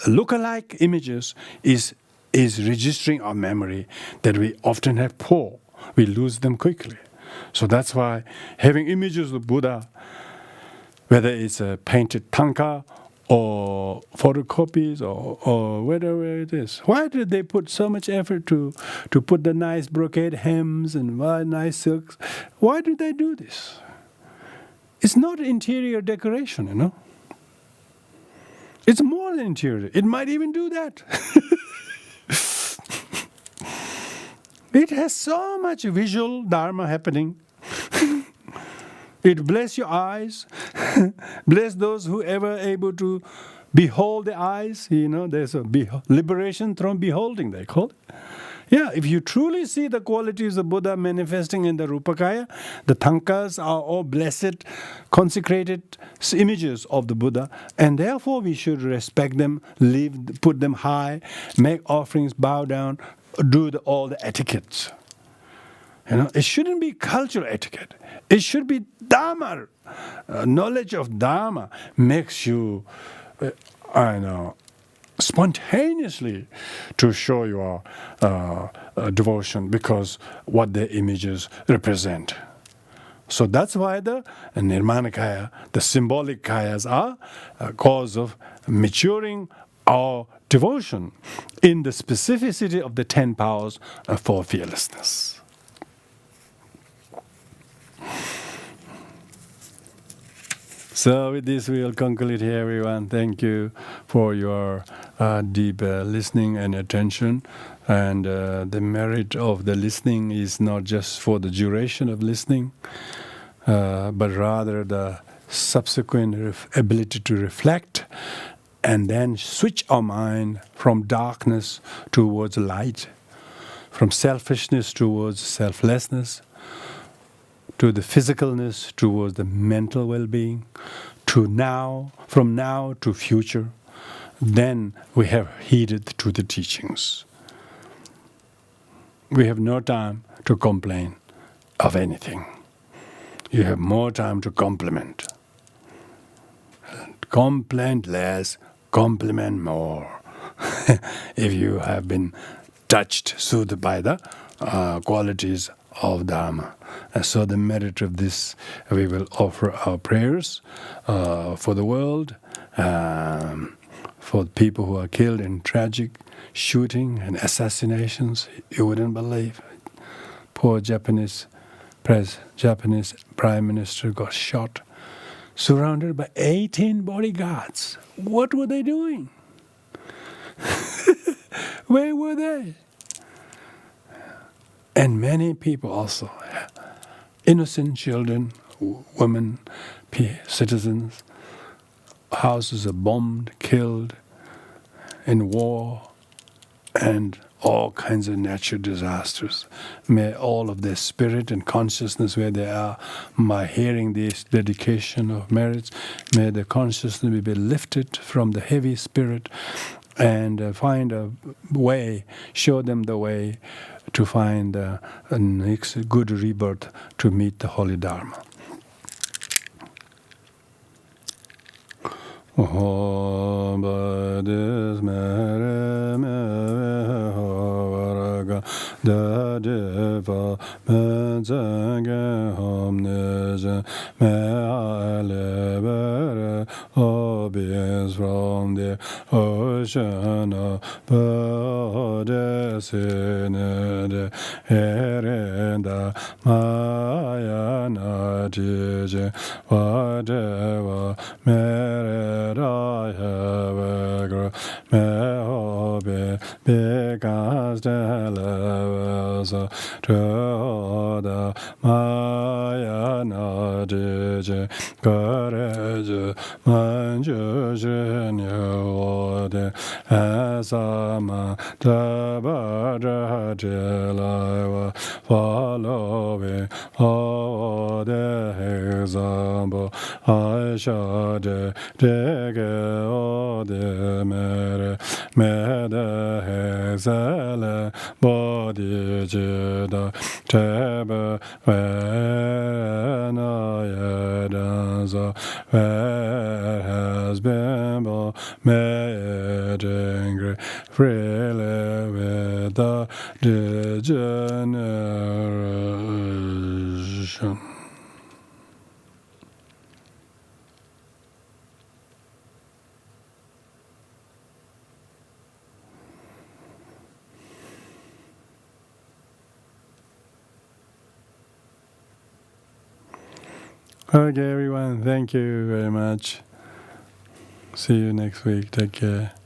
look-alike images is registering our memory that we often have poor. We lose them quickly. So that's why having images of Buddha, whether it's a painted tanka or photocopies or whatever it is. Why did they put so much effort to put the nice brocade hems and nice silks? Why did they do this? It's not interior decoration, It's more than interior. It might even do that. It has so much visual dharma happening. It bless your eyes, bless those who ever able to behold the eyes. There's a liberation from beholding, they call it. Yeah, if you truly see the qualities of Buddha manifesting in the Rupakaya, the tankas are all blessed, consecrated images of the Buddha, and therefore we should respect them, put them high, make offerings, bow down, do all the etiquettes. It shouldn't be cultural etiquette. It should be Dharma. Knowledge of Dharma makes you, spontaneously to show your devotion because what the images represent. So that's why the Nirmanakaya, the symbolic kayas are a cause of maturing our devotion in the specificity of the 10 powers for fearlessness. So with this, we'll conclude here, everyone. Thank you for your deep listening and attention. And the merit of the listening is not just for the duration of listening, but rather the subsequent ability to reflect and then switch our mind from darkness towards light, from selfishness towards selflessness, to the physicalness towards the mental well-being, from now to future. Then we have heeded to the teachings. We have no time to complain of anything. You have more time to compliment. Complain less, compliment more. If you have been touched, soothed by the qualities of Dharma. And so the merit of this, we will offer our prayers for the world, for people who are killed in tragic shooting and assassinations. You wouldn't believe. Poor Japanese Prime Minister got shot, surrounded by 18 bodyguards. What were they doing? Where were they? And many people also, innocent children, women, citizens, houses are bombed, killed in war, and all kinds of natural disasters. May all of their spirit and consciousness where they are, by hearing this dedication of merits, may the consciousness be lifted from the heavy spirit and find a way, show them the way to find a next good rebirth to meet the Holy Dharma. Om Badis Mere Me Varaga Da Deva Me Zenge Hom Neje Me Alebere Obis from the ocean of Bodhisattva Erenda Mahayana Jije Whatever Mere I have a girl, me hope because the levels of the Mahayana Jije courage manjujen yode asama the Vajra Jela following all the example I shall de mere me de hezele body jida tebe when I danza where has been bo me angry freely with the degeneration. Okay, everyone. Thank you very much. See you next week. Take care.